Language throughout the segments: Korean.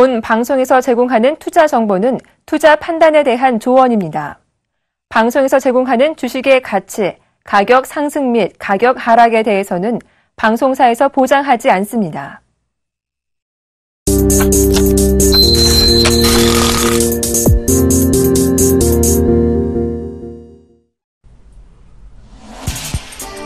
본 방송에서 제공하는 투자 정보는 투자 판단에 대한 조언입니다. 방송에서 제공하는 주식의 가치, 가격 상승 및 가격 하락에 대해서는 방송사에서 보장하지 않습니다.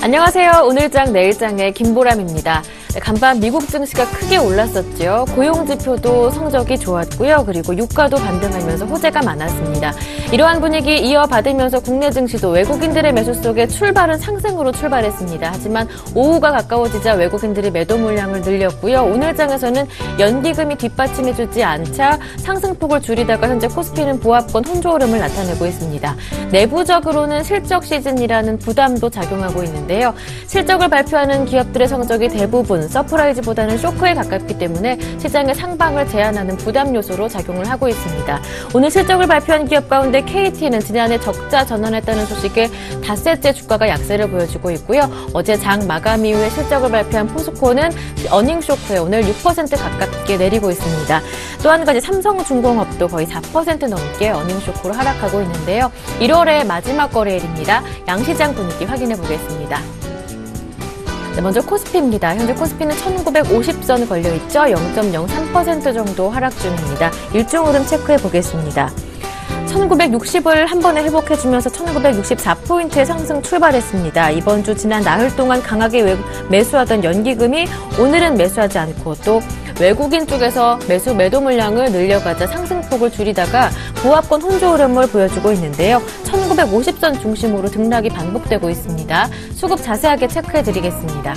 안녕하세요. 오늘장 내일장의 김보람입니다. 간밤 미국 증시가 크게 올랐었죠. 고용지표도 성적이 좋았고요. 그리고 유가도 반등하면서 호재가 많았습니다. 이러한 분위기 이어받으면서 국내 증시도 외국인들의 매수 속에 출발은 상승으로 출발했습니다. 하지만 오후가 가까워지자 외국인들이 매도 물량을 늘렸고요. 오늘 장에서는 연기금이 뒷받침해주지 않자 상승폭을 줄이다가 현재 코스피는 보합권 혼조 흐름을 나타내고 있습니다. 내부적으로는 실적 시즌이라는 부담도 작용하고 있는데요. 실적을 발표하는 기업들의 성적이 대부분 서프라이즈보다는 쇼크에 가깝기 때문에 시장의 상방을 제한하는 부담 요소로 작용을 하고 있습니다. 오늘 실적을 발표한 기업 가운데 KT는 지난해 적자 전환했다는 소식에 닷새째 주가가 약세를 보여주고 있고요. 어제 장 마감 이후에 실적을 발표한 포스코는 어닝 쇼크에 오늘 6% 가깝게 내리고 있습니다. 또 한 가지 삼성중공업도 거의 4% 넘게 어닝 쇼크로 하락하고 있는데요. 1월의 마지막 거래일입니다. 양시장 분위기 확인해 보겠습니다. 네, 먼저 코스피입니다. 현재 코스피는 1950선 걸려있죠. 0.03% 정도 하락 중입니다. 일중 흐름 체크해 보겠습니다. 1960을 한 번에 회복해주면서 1964포인트의 상승 출발했습니다. 이번 주 지난 나흘 동안 강하게 매수하던 연기금이 오늘은 매수하지 않고 또 외국인 쪽에서 매도 물량을 늘려가자 상승폭을 줄이다가 보합권 혼조 흐름을 보여주고 있는데요. 1950선 중심으로 등락이 반복되고 있습니다. 수급 자세하게 체크해드리겠습니다.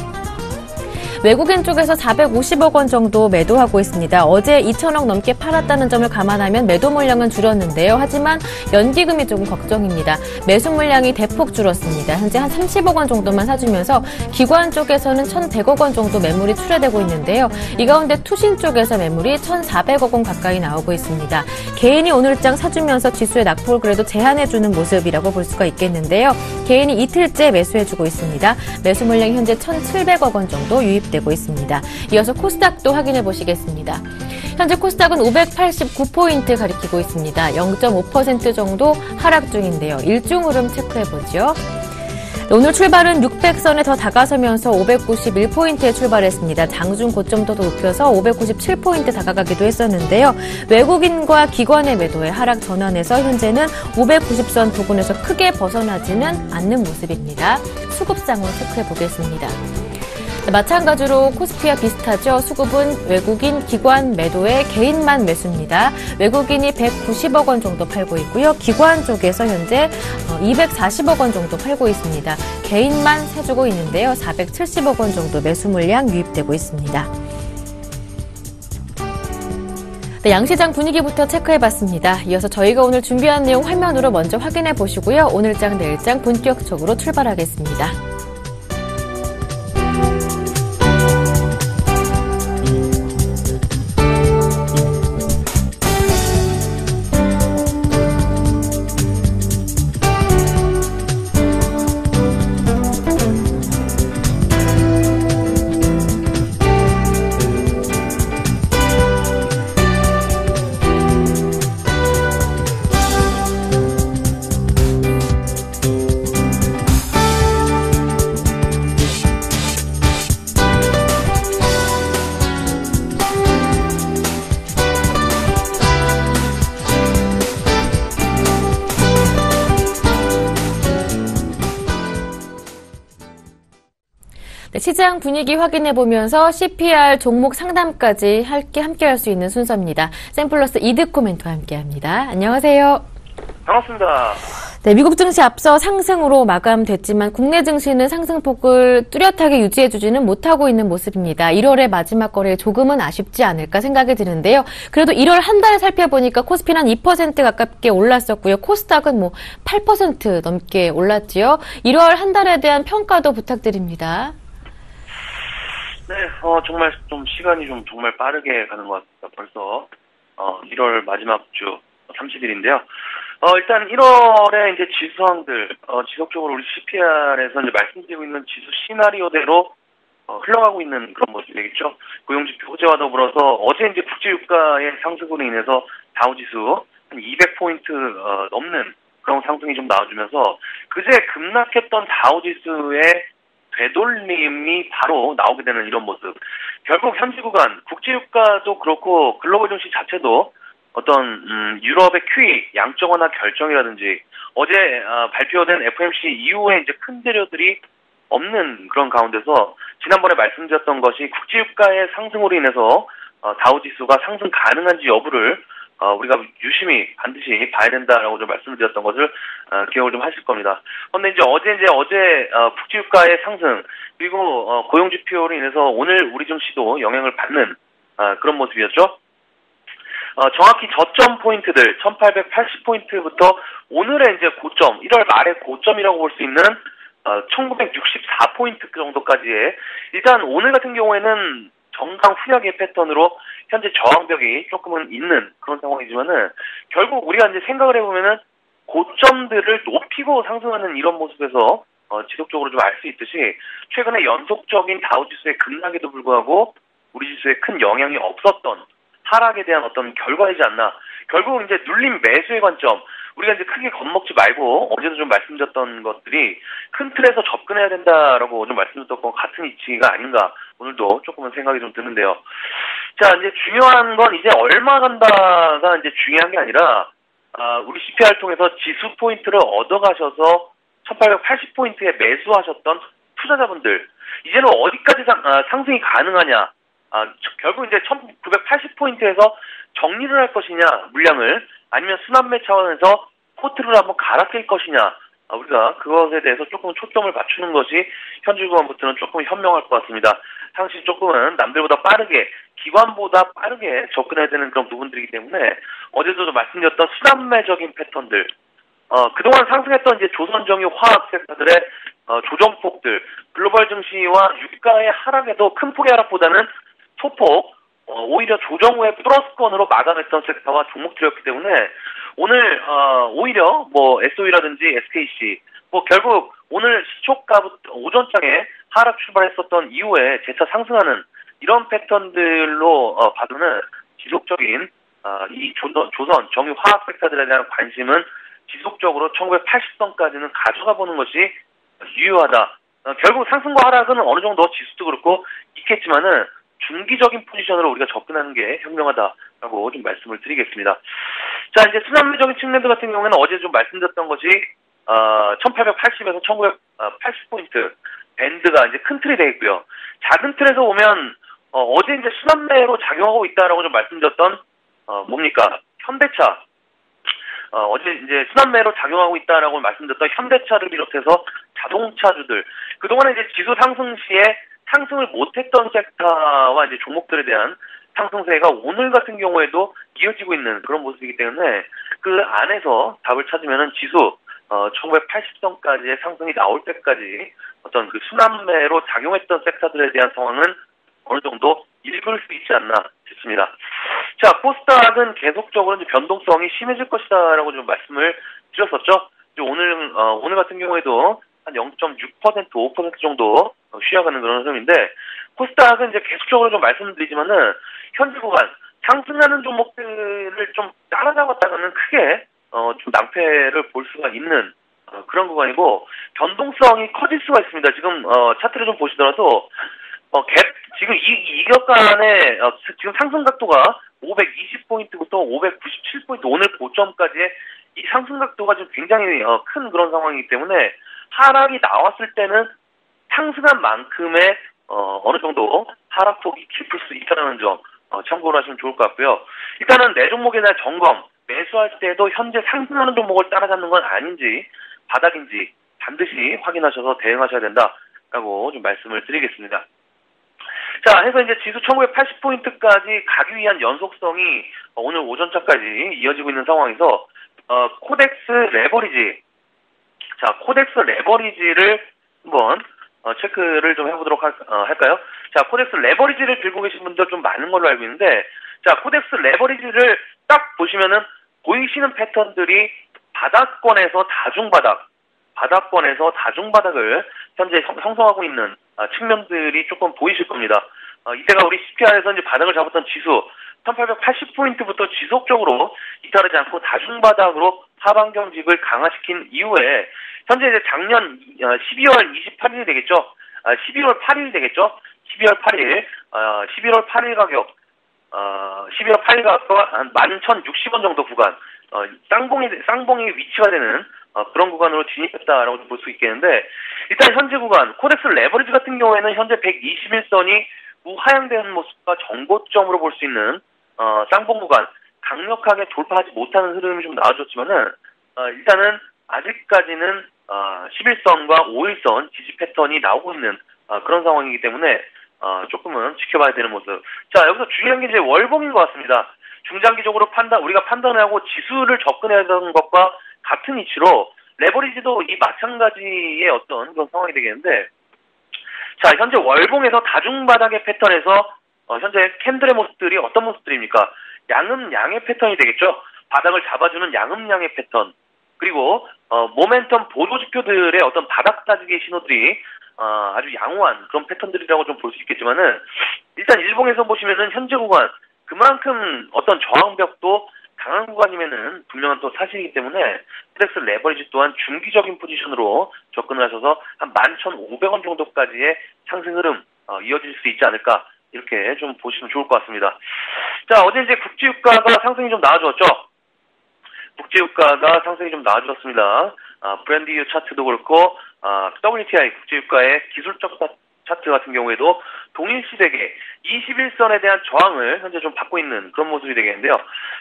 외국인 쪽에서 450억 원 정도 매도하고 있습니다. 어제 2천억 넘게 팔았다는 점을 감안하면 매도 물량은 줄었는데요. 하지만 연기금이 조금 걱정입니다. 매수 물량이 대폭 줄었습니다. 현재 한 30억 원 정도만 사주면서 기관 쪽에서는 1,100억 원 정도 매물이 출회되고 있는데요. 이 가운데 투신 쪽에서 매물이 1,400억 원 가까이 나오고 있습니다. 개인이 오늘장 사주면서 지수의 낙폭을 그래도 제한해주는 모습이라고 볼 수가 있겠는데요. 개인이 이틀째 매수해주고 있습니다. 매수 물량이 현재 1,700억 원 정도 유입 되고 있습니다. 이어서 코스닥도 확인해 보시겠습니다. 현재 코스닥은 589포인트 가리키고 있습니다. 0.5% 정도 하락 중인데요. 일중 흐름 체크해 보죠. 오늘 출발은 600선에 더 다가서면서 591포인트에 출발했습니다. 장중 고점도 더 높여서 597포인트 다가가기도 했었는데요. 외국인과 기관의 매도에 하락 전환해서 현재는 590선 부근에서 크게 벗어나지는 않는 모습입니다. 수급 상황 체크해 보겠습니다. 마찬가지로 코스피와 비슷하죠. 수급은 외국인 기관 매도에 개인만 매수입니다. 외국인이 190억 원 정도 팔고 있고요. 기관 쪽에서 현재 240억 원 정도 팔고 있습니다. 개인만 사주고 있는데요. 470억 원 정도 매수 물량 유입되고 있습니다. 네, 양시장 분위기부터 체크해봤습니다. 이어서 저희가 오늘 준비한 내용 화면으로 먼저 확인해 보시고요. 오늘장 내일장 본격적으로 출발하겠습니다. 네, 시장 분위기 확인해보면서 CPR 종목 상담까지 함께 할 수 있는 순서입니다. 샘플러스 이득 코멘트와 함께합니다. 안녕하세요. 반갑습니다. 네, 미국 증시 앞서 상승으로 마감됐지만 국내 증시는 상승폭을 뚜렷하게 유지해주지는 못하고 있는 모습입니다. 1월의 마지막 거래에 조금은 아쉽지 않을까 생각이 드는데요. 그래도 1월 한 달 살펴보니까 코스피는 한 2% 가깝게 올랐었고요. 코스닥은 8% 넘게 올랐지요. 1월 한 달에 대한 평가도 부탁드립니다. 네, 정말 좀 시간이 정말 빠르게 가는 것 같습니다. 벌써 1월 마지막 주 30일인데요. 일단 1월에 이제 지수 상황들 지속적으로 우리 CPR에서 이제 말씀드리고 있는 지수 시나리오대로 흘러가고 있는 그런 모습이겠죠. 고용지표 호재와 더불어서 어제 이제 국제유가의 상승으로 인해서 다우지수 한 200포인트 넘는 그런 상승이 좀 나와주면서 그제 급락했던 다우지수의 되돌림이 바로 나오게 되는 이런 모습. 결국 현지 구간 국제유가도 그렇고 글로벌 증시 자체도 어떤 유럽의 QE 양적 완화 결정이라든지 어제 발표된 FOMC 이후에 이제 큰 재료들이 없는 그런 가운데서 지난번에 말씀드렸던 것이 국제유가의 상승으로 인해서 다우지수가 상승 가능한지 여부를 우리가 유심히 반드시 봐야 된다라고 좀 말씀드렸던 것을 기억을 좀 하실 겁니다. 그런데 이제 어제 국제유가의 상승 그리고 고용지표로 인해서 오늘 우리 증시도 영향을 받는 그런 모습이었죠. 정확히 저점 포인트들 1880포인트부터 오늘의 이제 고점 1월 말의 고점이라고 볼 수 있는 1964포인트 정도까지의 일단 오늘 같은 경우에는 정강 후약의 패턴으로 현재 저항벽이 조금은 있는 그런 상황이지만은 결국 우리가 이제 생각을 해보면은 고점들을 높이고 상승하는 이런 모습에서 지속적으로 좀 알 수 있듯이 최근에 연속적인 다우지수의 급락에도 불구하고 우리 지수에 큰 영향이 없었던 하락에 대한 어떤 결과이지 않나. 결국 이제 눌림 매수의 관점. 우리가 이제 크게 겁먹지 말고 어제도 좀 말씀드렸던 것들이 큰 틀에서 접근해야 된다라고 좀 말씀드렸던 것 같은 이치가 아닌가. 오늘도 조금은 생각이 좀 드는데요. 자, 이제 중요한 건 이제 얼마 간다가 이제 중요한 게 아니라, 우리 CPR 통해서 지수 포인트를 얻어가셔서 1880포인트에 매수하셨던 투자자분들. 이제는 어디까지 상승이 가능하냐. 결국 이제 1980포인트에서 정리를 할 것이냐, 물량을, 아니면 순환매 차원에서 포트를 한번 갈아낄 것이냐, 우리가 그것에 대해서 조금 초점을 맞추는 것이 현지구간부터는 조금 현명할 것 같습니다. 당시 조금은 남들보다 빠르게, 기관보다 빠르게 접근해야 되는 그런 부분들이기 때문에 어제도 말씀드렸던 순환매적인 패턴들, 그동안 상승했던 이제 조선정유 화학 섹터들의 조정폭들, 글로벌 증시와 유가의 하락에도 큰 폭의 하락보다는 소폭, 오히려 조정 후에 플러스권으로 마감했던 섹터와 종목들이었기 때문에 오늘 오히려 뭐 SOE라든지 SKC 결국 오늘 시초가부터 오전장에 하락 출발했었던 이후에 재차 상승하는 이런 패턴들로 봐도는 지속적인 이 조선 정유 화학 섹터들에 대한 관심은 지속적으로 1980선까지는 가져가 보는 것이 유효하다. 결국 상승과 하락은 어느 정도 지수도 그렇고 있겠지만은 중기적인 포지션으로 우리가 접근하는 게 현명하다라고 좀 말씀을 드리겠습니다. 자, 이제 순환매적인 측면들 같은 경우에는 어제 좀 말씀드렸던 것이 1880에서 1980포인트 밴드가 이제 큰 틀이 되어 있고요. 작은 틀에서 보면 어제 이제 순환매로 작용하고 있다라고 좀 말씀드렸던 뭡니까? 현대차. 어제 이제 순환매로 작용하고 있다라고 말씀드렸던 현대차를 비롯해서 자동차주들. 그동안에 이제 지수 상승 시에 상승을 못했던 섹터와 이제 종목들에 대한 상승세가 오늘 같은 경우에도 이어지고 있는 그런 모습이기 때문에 그 안에서 답을 찾으면은 지수 1980선까지의 상승이 나올 때까지 어떤 그 순환매로 작용했던 섹터들에 대한 상황은 어느 정도 읽을 수 있지 않나 싶습니다. 자, 코스닥은 계속적으로 이제 변동성이 심해질 것이다라고 좀 말씀을 드렸었죠. 이제 오늘 같은 경우에도 한 0.6%, 5% 정도 쉬어가는 그런 흐름인데, 코스닥은 이제 계속적으로 좀 말씀드리지만은, 현지 구간, 상승하는 종목들을 좀 따라잡았다가는 크게, 좀 낭패를 볼 수가 있는, 그런 구간이고, 변동성이 커질 수가 있습니다. 지금, 차트를 좀 보시더라도, 지금 이 격간의, 지금 상승 각도가 520포인트부터 597포인트, 오늘 고점까지의 이 상승 각도가 지금 굉장히 큰 그런 상황이기 때문에, 하락이 나왔을 때는 상승한 만큼의 어느 정도 하락폭이 깊을 수 있다는 점 참고를 하시면 좋을 것 같고요. 일단은 내 종목에 대한 점검, 매수할 때도 현재 상승하는 종목을 따라잡는 건 아닌지 바닥인지 반드시 확인하셔서 대응하셔야 된다라고 좀 말씀을 드리겠습니다. 자, 해서 이제 지수 1980포인트까지 가기 위한 연속성이 오늘 오전차까지 이어지고 있는 상황에서 코덱스 레버리지, 자, 코덱스 레버리지를 한번 체크를 좀 해보도록 할까요? 자, 코덱스 레버리지를 들고 계신 분들 좀 많은 걸로 알고 있는데, 자, 코덱스 레버리지를 딱 보시면은 보이시는 패턴들이 바닥권에서 다중바닥을 현재 형성하고 있는 측면들이 조금 보이실 겁니다. 이때가 우리 CPI에서 이제 바닥을 잡았던 지수 1880포인트부터 지속적으로 이탈하지 않고 다중바닥으로 하방 경직을 강화시킨 이후에 현재 이제 작년 12월 28일이 되겠죠. 11월 8일 되겠죠. 12월 8일 11월 8일 가격 12월 8일 가격과 한 11,060원 정도 구간 쌍봉의 위치가 되는 그런 구간으로 진입했다라고 볼 수 있겠는데, 일단 현재 구간 코덱스 레버리지 같은 경우에는 현재 121선이 우하향되는 모습과 정고점으로 볼 수 있는 쌍봉 구간 강력하게 돌파하지 못하는 흐름이 좀 나와줬지만은 일단은 아직까지는 11선과 5일선 지지 패턴이 나오고 있는 그런 상황이기 때문에 조금은 지켜봐야 되는 모습. 자, 여기서 중요한 게 이제 월봉인 것 같습니다. 중장기적으로 우리가 판단하고 지수를 접근해야 되는 것과 같은 이치로 레버리지도 이 마찬가지의 어떤 그런 상황이 되겠는데, 자, 현재 월봉에서 다중바닥의 패턴에서 현재 캔들의 모습들이 어떤 모습들입니까? 양음양의 패턴이 되겠죠. 바닥을 잡아주는 양음양의 패턴, 그리고 모멘텀 보조 지표들의 어떤 바닥 따지기 신호들이 아주 양호한 그런 패턴들이라고 좀 볼 수 있겠지만은, 일단 일봉에서 보시면은 현재 구간 그만큼 어떤 저항벽도 강한 구간이면은 분명한 또 사실이기 때문에 코덱스 레버리지 또한 중기적인 포지션으로 접근을 하셔서 한 11,500원 정도까지의 상승 흐름 이어질 수 있지 않을까, 이렇게 좀 보시면 좋을 것 같습니다. 자, 어제 이제 국제유가가 상승이 좀 나와줬죠. 국제유가가 상승이 좀 나와줬습니다. 브랜드유 차트도 그렇고 WTI 국제유가의 기술적 차트 같은 경우에도 동일시되게 21선에 대한 저항을 현재 좀 받고 있는 그런 모습이 되겠는데요.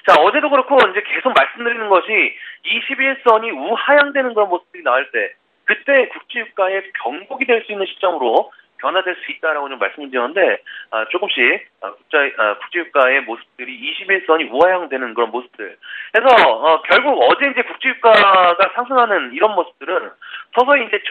자, 어제도 그렇고 이제 계속 말씀드리는 것이 21선이 우하향되는 그런 모습들이 나올 때, 그때 국제유가의 경복이 될 수 있는 시점으로 변화될 수 있다라고 좀 말씀드렸는데, 조금씩 국제유가의 모습들이 21선이 우하향되는 그런 모습들. 그래서 결국 어제 이제 국제유가가 상승하는 이런 모습들은 서서히 이제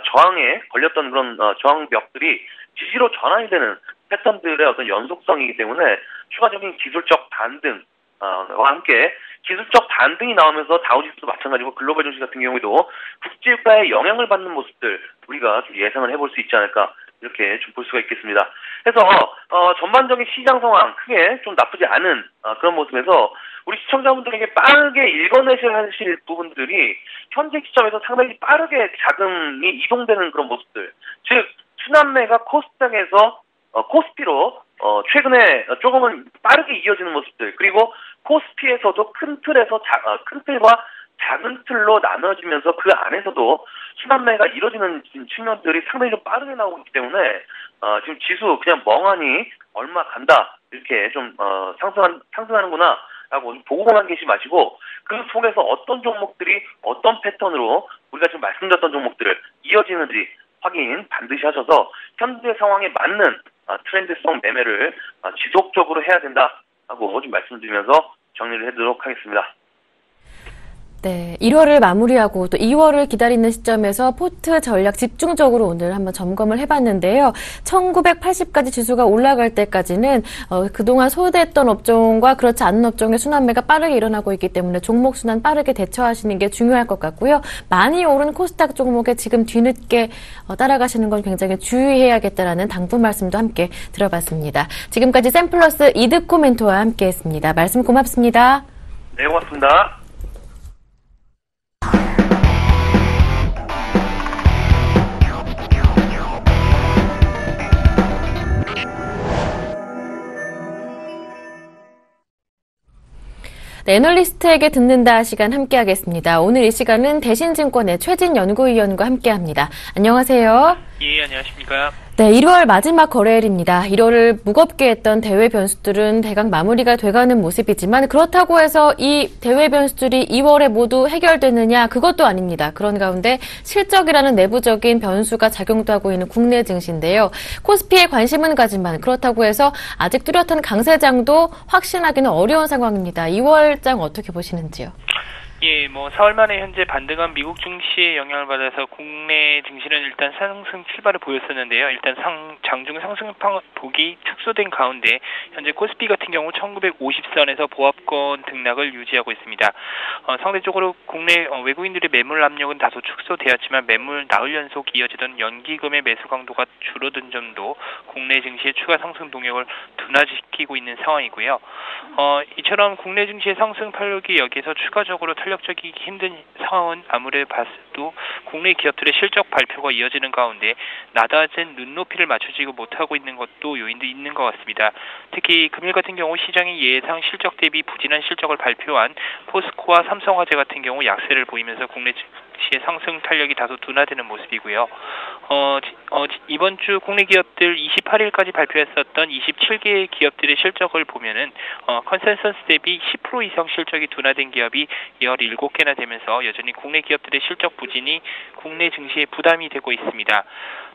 저항에 걸렸던 그런 저항벽들이 지지로 전환이 되는 패턴들의 어떤 연속성이기 때문에 추가적인 기술적 반등과 함께 기술적 반등이 나오면서 다우지수도 마찬가지고 글로벌 증시 같은 경우에도 국제유가에 영향을 받는 모습들 우리가 좀 예상을 해볼 수 있지 않을까, 이렇게 좀 볼 수가 있겠습니다. 그래서 전반적인 시장 상황 크게 좀 나쁘지 않은 그런 모습에서 우리 시청자분들에게 빠르게 읽어내셔야 하실 부분들이 현재 시점에서 상당히 빠르게 자금이 이동되는 그런 모습들, 즉 순환매가 코스닥에서 코스피로 최근에 조금은 빠르게 이어지는 모습들, 그리고 코스피에서도 큰 틀과 작은 틀로 나눠지면서 그 안에서도 순환매가 이루어지는 측면들이 상당히 좀 빠르게 나오고 있기 때문에 지금 지수 그냥 멍하니 얼마 간다, 이렇게 좀 상승하는구나 라고 보고만 계시 마시고, 그 속에서 어떤 종목들이 어떤 패턴으로 우리가 지금 말씀드렸던 종목들을 이어지는지 확인 반드시 하셔서 현재 상황에 맞는 트렌드성 매매를 지속적으로 해야 된다라고 좀 말씀드리면서 정리를 해드리도록 하겠습니다. 네, 1월을 마무리하고 또 2월을 기다리는 시점에서 포트 전략 집중적으로 오늘 한번 점검을 해봤는데요. 1980까지 지수가 올라갈 때까지는 그동안 소외됐던 업종과 그렇지 않은 업종의 순환매가 빠르게 일어나고 있기 때문에 종목 순환 빠르게 대처하시는 게 중요할 것 같고요. 많이 오른 코스닥 종목에 지금 뒤늦게 따라가시는 건 굉장히 주의해야겠다라는 당부 말씀도 함께 들어봤습니다. 지금까지 샘플러스 이득호 멘토와 함께했습니다. 말씀 고맙습니다. 네, 고맙습니다. 네, 애널리스트에게 듣는다 시간 함께하겠습니다. 오늘 이 시간은 대신증권의 최진 연구위원과 함께합니다. 안녕하세요. 예, 안녕하십니까. 네, 1월 마지막 거래일입니다. 1월을 무겁게 했던 대외 변수들은 대강 마무리가 돼가는 모습이지만 그렇다고 해서 이 대외 변수들이 2월에 모두 해결되느냐, 그것도 아닙니다. 그런 가운데 실적이라는 내부적인 변수가 작용도 하고 있는 국내 증시인데요. 코스피에 관심은 가지만 그렇다고 해서 아직 뚜렷한 강세장도 확신하기는 어려운 상황입니다. 2월장 어떻게 보시는지요? 예, 뭐 사월 말에 현재 반등한 미국 증시의 영향을 받아서 국내 증시는 일단 상승 출발을 보였었는데요. 일단 장중 상승폭이 축소된 가운데 현재 코스피 같은 경우 1950선에서 보합권 등락을 유지하고 있습니다. 상대적으로 국내 외국인들의 매물 압력은 다소 축소되었지만 매물 나흘 연속 이어지던 연기금의 매수 강도가 줄어든 점도 국내 증시의 추가 상승 동력을 둔화시키고 있는 상황이고요. 이처럼 국내 증시의 상승 탄력이 여기에서 추가적으로 탄력적이기 힘든 상황은 아무리 봤어도 국내 기업들의 실적 발표가 이어지는 가운데 낮아진 눈높이를 맞추지 못하고 있는 것도 요인도 있는 것 같습니다. 특히 금일 같은 경우 시장이 예상 실적 대비 부진한 실적을 발표한 포스코와 삼성화재 같은 경우 약세를 보이면서 국내 증시의 상승 탄력이 다소 둔화되는 모습이고요. 이번 주 국내 기업들 28일까지 발표했었던 27개의 기업들의 실적을 보면은 컨센서스 대비 10% 이상 실적이 둔화된 기업이 17개나 되면서 여전히 국내 기업들의 실적 부진이 국내 증시에 부담이 되고 있습니다.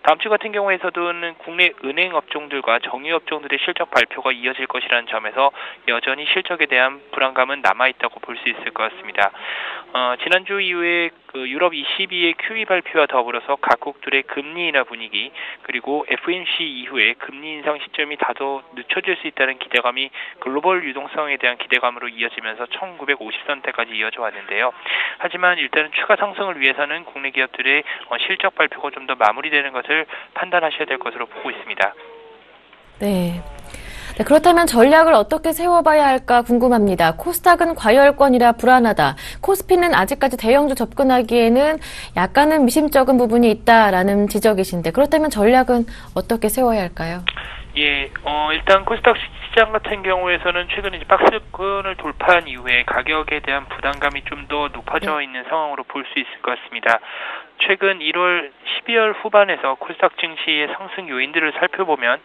다음 주 같은 경우에서도는 국내 은행 업종들과 정유 업종들의 실적 발표가 이어질 것이라는 점에서 여전히 실적에 대한 불안감은 남아있다고 볼 수 있을 것 같습니다. 지난주 이후에 유럽 ECB의 QE 발표와 더불어서 각국들의 금리 인하 분위기 그리고 FOMC 이후에 금리 인상 시점이 다소 늦춰질 수 있다는 기대감이 글로벌 유동성에 대한 기대감으로 이어지면서 1950선대까지 이어져 왔는데요. 하지만 일단은 추가 상승을 위해서는 국내 기업들의 실적 발표가 좀 더 마무리되는 것을 판단하셔야 될 것으로 보고 있습니다. 네. 네, 그렇다면 전략을 어떻게 세워봐야 할까 궁금합니다. 코스닥은 과열권이라 불안하다. 코스피는 아직까지 대형주 접근하기에는 약간은 미심쩍은 부분이 있다라는 지적이신데 그렇다면 전략은 어떻게 세워야 할까요? 예, 일단 코스닥 시장 같은 경우에서는 최근 이제 박스권을 돌파한 이후에 가격에 대한 부담감이 좀 더 높아져 있는 상황으로 볼 수 있을 것 같습니다. 최근 1월, 12월 후반에서 코스닥 증시의 상승 요인들을 살펴보면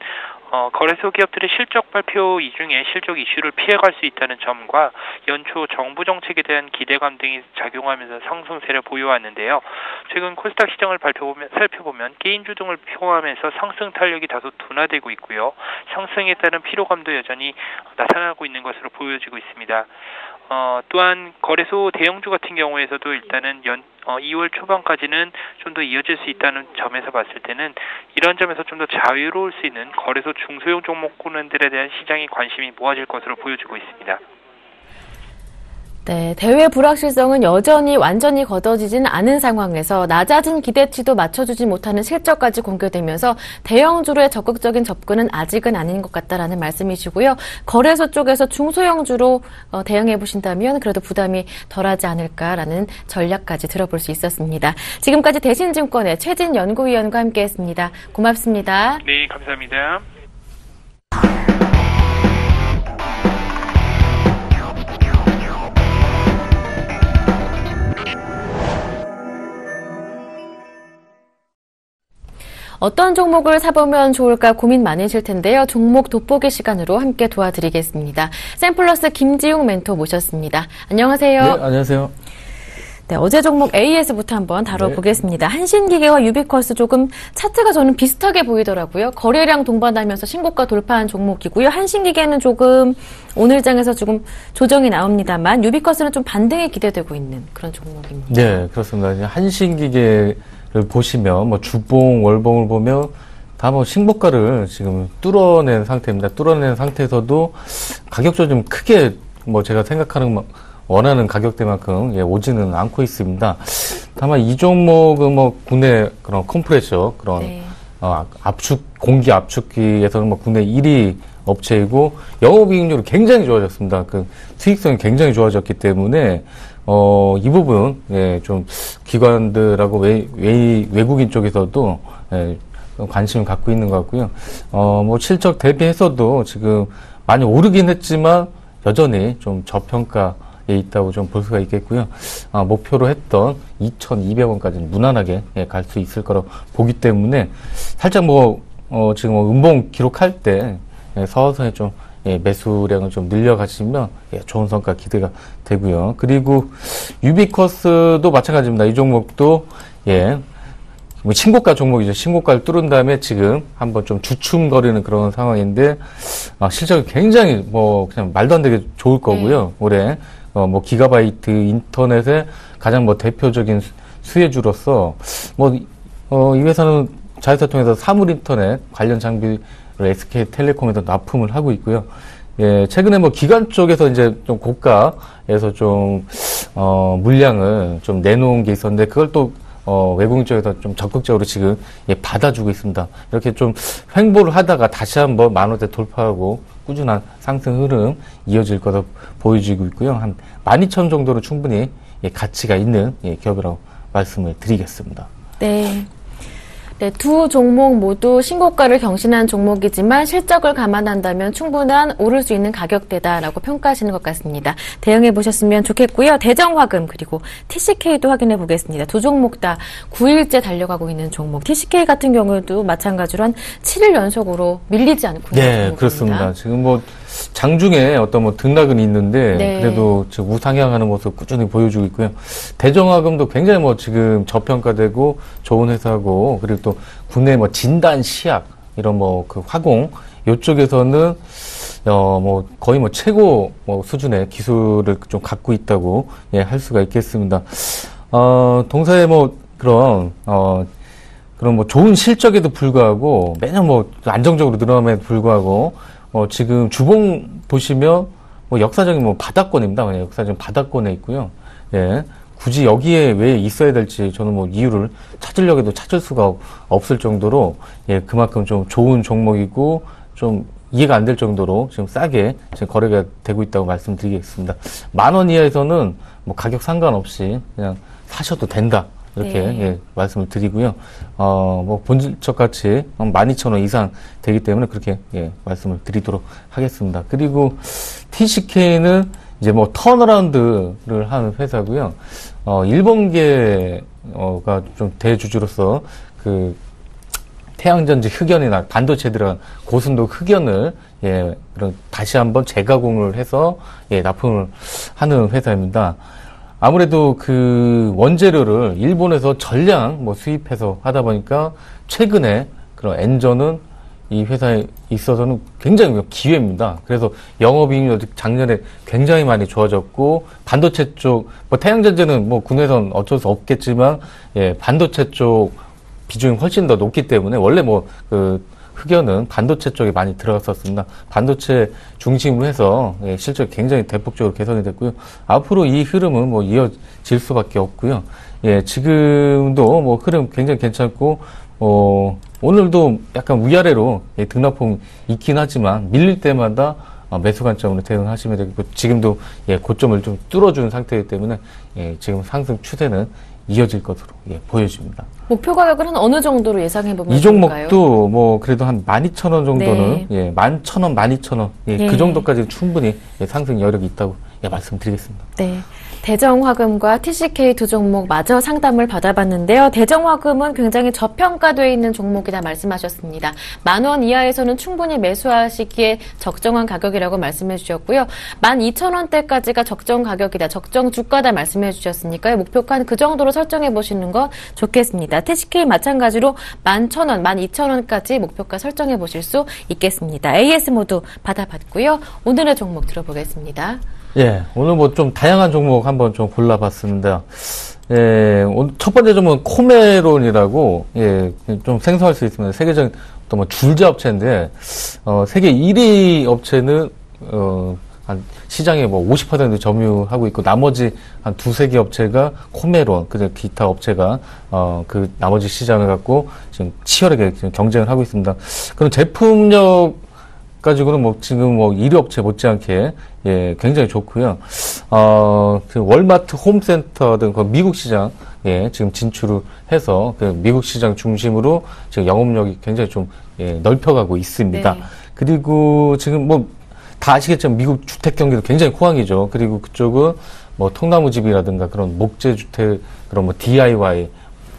거래소 기업들의 실적 발표 이중에 실적 이슈를 피해갈 수 있다는 점과 연초 정부 정책에 대한 기대감 등이 작용하면서 상승세를 보여왔는데요. 최근 코스닥 시장을 살펴보면 개인주 등을 포함해서 상승 탄력이 다소 둔화되고 있고요. 상승에 따른 피로감도 여전히 나타나고 있는 것으로 보여지고 있습니다. 또한 거래소 대형주 같은 경우에서도 일단은 2월 초반까지는 좀 더 이어질 수 있다는 점에서 봤을 때는 이런 점에서 좀 더 자유로울 수 있는 거래소 중소형 종목군들에 대한 시장의 관심이 모아질 것으로 보여지고 있습니다. 네, 대외 불확실성은 여전히 완전히 걷어지진 않은 상황에서 낮아진 기대치도 맞춰주지 못하는 실적까지 공개되면서 대형주로의 적극적인 접근은 아직은 아닌 것 같다라는 말씀이시고요. 거래소 쪽에서 중소형주로 대응해 보신다면 그래도 부담이 덜하지 않을까라는 전략까지 들어볼 수 있었습니다. 지금까지 대신증권의 최진 연구위원과 함께했습니다. 고맙습니다. 네, 감사합니다. 어떤 종목을 사보면 좋을까 고민 많으실 텐데요. 종목 돋보기 시간으로 함께 도와드리겠습니다. 샘플러스 김지웅 멘토 모셨습니다. 안녕하세요. 네, 안녕하세요. 네, 어제 종목 AS부터 한번 다뤄보겠습니다. 네. 한신기계와 유비쿼스 조금 차트가 저는 비슷하게 보이더라고요. 거래량 동반하면서 신고가 돌파한 종목이고요. 한신기계는 조금 오늘 장에서 조금 조정이 나옵니다만 유비쿼스는 좀 반등이 기대되고 있는 그런 종목입니다. 네, 그렇습니다. 한신기계 보시면 뭐 주봉, 월봉을 보면 다 뭐 신고가를 지금 뚫어낸 상태입니다. 뚫어낸 상태에서도 가격적으로 좀 크게 뭐 제가 생각하는 원하는 가격대만큼 오지는 않고 있습니다. 다만 이 종목은 뭐 국내 그런 컴프레셔 그런 네. 공기 압축기에서는 뭐 국내 1위 업체이고 영업이익률이 굉장히 좋아졌습니다. 그 수익성이 굉장히 좋아졌기 때문에 이 부분, 예, 좀, 기관들하고 외국인 쪽에서도, 예, 관심을 갖고 있는 것 같고요. 뭐, 실적 대비해서도 지금 많이 오르긴 했지만, 여전히 좀 저평가에 있다고 좀 볼 수가 있겠고요. 목표로 했던 2,200원까지는 무난하게, 예, 갈 수 있을 거라고 보기 때문에, 살짝 지금 음봉 기록할 때, 예, 서서히 좀, 예, 매수량을 좀 늘려가시면 예, 좋은 성과 기대가 되고요. 그리고 유비쿼스도 마찬가지입니다. 이 종목도 예, 신고가 종목이죠. 신고가를 뚫은 다음에 지금 한번 좀 주춤거리는 그런 상황인데 실적이 굉장히 뭐 그냥 말도 안 되게 좋을 거고요. 올해 뭐 기가바이트 인터넷의 가장 뭐 대표적인 수혜주로서 이 회사는 자회사 통해서 사물 인터넷 관련 장비를 SK텔레콤에서 납품을 하고 있고요. 예, 최근에 뭐 기관 쪽에서 이제 좀 고가에서 좀 물량을 좀 내놓은 게 있었는데 그걸 또 외국인 쪽에서 좀 적극적으로 지금 받아주고 있습니다. 이렇게 좀 횡보를 하다가 다시 한번 10,000원대 돌파하고 꾸준한 상승 흐름 이어질 것으로 보여지고 있고요. 한 12,000원 정도로 충분히 가치가 있는 기업이라고 말씀을 드리겠습니다. 네. 네, 두 종목 모두 신고가를 경신한 종목이지만 실적을 감안한다면 충분한 오를 수 있는 가격대다라고 평가하시는 것 같습니다. 대응해 보셨으면 좋겠고요. 대정화금 그리고 TCK도 확인해 보겠습니다. 두 종목 다 9일째 달려가고 있는 종목. TCK 같은 경우도 마찬가지로 한 7일 연속으로 밀리지 않고 있는 종목입니다. 네, 그렇습니다. 지금 뭐 장중에 어떤 뭐 등락은 있는데 네. 그래도 지금 우상향하는 모습 꾸준히 보여주고 있고요. 대정화금도 굉장히 뭐 지금 저평가되고 좋은 회사고 그리고 또 국내 뭐 진단 시약 이런 뭐 그 화공 이쪽에서는 뭐 거의 뭐 최고 뭐 수준의 기술을 좀 갖고 있다고 할 수가 있겠습니다. 동사의 뭐 그런 뭐 좋은 실적에도 불구하고 매년 뭐 안정적으로 늘어남에도 불구하고 지금 주봉 보시면 뭐 역사적인 뭐 바닥권입니다. 그냥 역사적인 바닥권에 있고요. 예. 굳이 여기에 왜 있어야 될지 저는 뭐 이유를 찾으려고 해도 찾을 수가 없을 정도로 그만큼 좀 좋은 종목이고 좀 이해가 안 될 정도로 지금 싸게 지금 거래가 되고 있다고 말씀드리겠습니다. 10,000원 이하에서는 뭐 가격 상관없이 그냥 사셔도 된다. 이렇게 네. 말씀을 드리고요. 뭐 본질적 가치 12,000원 이상 되기 때문에 그렇게 말씀을 드리도록 하겠습니다. 그리고 TCK는 이제 뭐 턴어라운드를 하는 회사고요. 일본계가 좀 대주주로서 그 태양전지 흑연이나 반도체에 들어간 고순도 흑연을 그런 다시 한번 재가공을 해서 납품을 하는 회사입니다. 아무래도 그 원재료를 일본에서 전량 뭐 수입해서 하다 보니까 최근에 그런 엔저는 이 회사에 있어서는 굉장히 기회입니다. 그래서 영업이익률도 작년에 굉장히 많이 좋아졌고 반도체 쪽, 뭐 태양전지는 뭐 국내에서는 어쩔 수 없겠지만 반도체 쪽 비중이 훨씬 더 높기 때문에 원래 뭐 그 흑연은 반도체 쪽에 많이 들어갔었습니다. 반도체 중심으로 해서 실적이 굉장히 대폭적으로 개선이 됐고요. 앞으로 이 흐름은 뭐 이어질 수밖에 없고요. 지금도 뭐 흐름 굉장히 괜찮고 오늘도 약간 위아래로 등락폭 있긴 하지만 밀릴 때마다 매수 관점으로 대응하시면 되겠고 지금도 고점을 좀 뚫어준 상태이기 때문에 지금 상승 추세는 이어질 것으로 보여집니다. 목표 가격을 한 어느 정도로 예상해보면 이 종목도 뭐 그래도 한 12,000원 정도는 네. 11,000원, 12,000원 그 정도까지 충분히 상승 여력이 있다고 말씀드리겠습니다. 네. 대정화금과 TCK 두 종목 마저 상담을 받아봤는데요. 대정화금은 굉장히 저평가되어 있는 종목이다 말씀하셨습니다. 10,000원 이하에서는 충분히 매수하시기에 적정한 가격이라고 말씀해 주셨고요. 12,000원대까지가 적정 가격이다, 적정 주가다 말씀해 주셨으니까요. 목표가 그 정도로 설정해 보시는 건 좋겠습니다. TCK 마찬가지로 11,000원, 12,000원까지 목표가 설정해 보실 수 있겠습니다. AS 모두 받아봤고요. 오늘의 종목 들어보겠습니다. 오늘 뭐 좀 다양한 종목 한번 좀 골라봤습니다. 오늘 첫 번째 종목은 코메론이라고, 좀 생소할 수 있습니다. 세계적인 또 뭐 줄자 업체인데, 세계 1위 업체는, 한 시장에 뭐 50% 점유하고 있고, 나머지 한 두세 개 업체가 코메론, 그리고 기타 업체가, 그 나머지 시장을 갖고 지금 치열하게 지금 경쟁을 하고 있습니다. 그럼 제품력, 가지고는 뭐 지금 뭐 1위 업체 못지않게 굉장히 좋고요. 그 월마트 홈센터 등 그 미국 시장 지금 진출을 해서 그 미국 시장 중심으로 지금 영업력이 굉장히 좀 넓혀가고 있습니다. 네. 그리고 지금 뭐 다 아시겠지만 미국 주택 경기도 굉장히 호황이죠. 그리고 그쪽은 뭐 통나무집이라든가 그런 목재주택 그런 뭐 DIY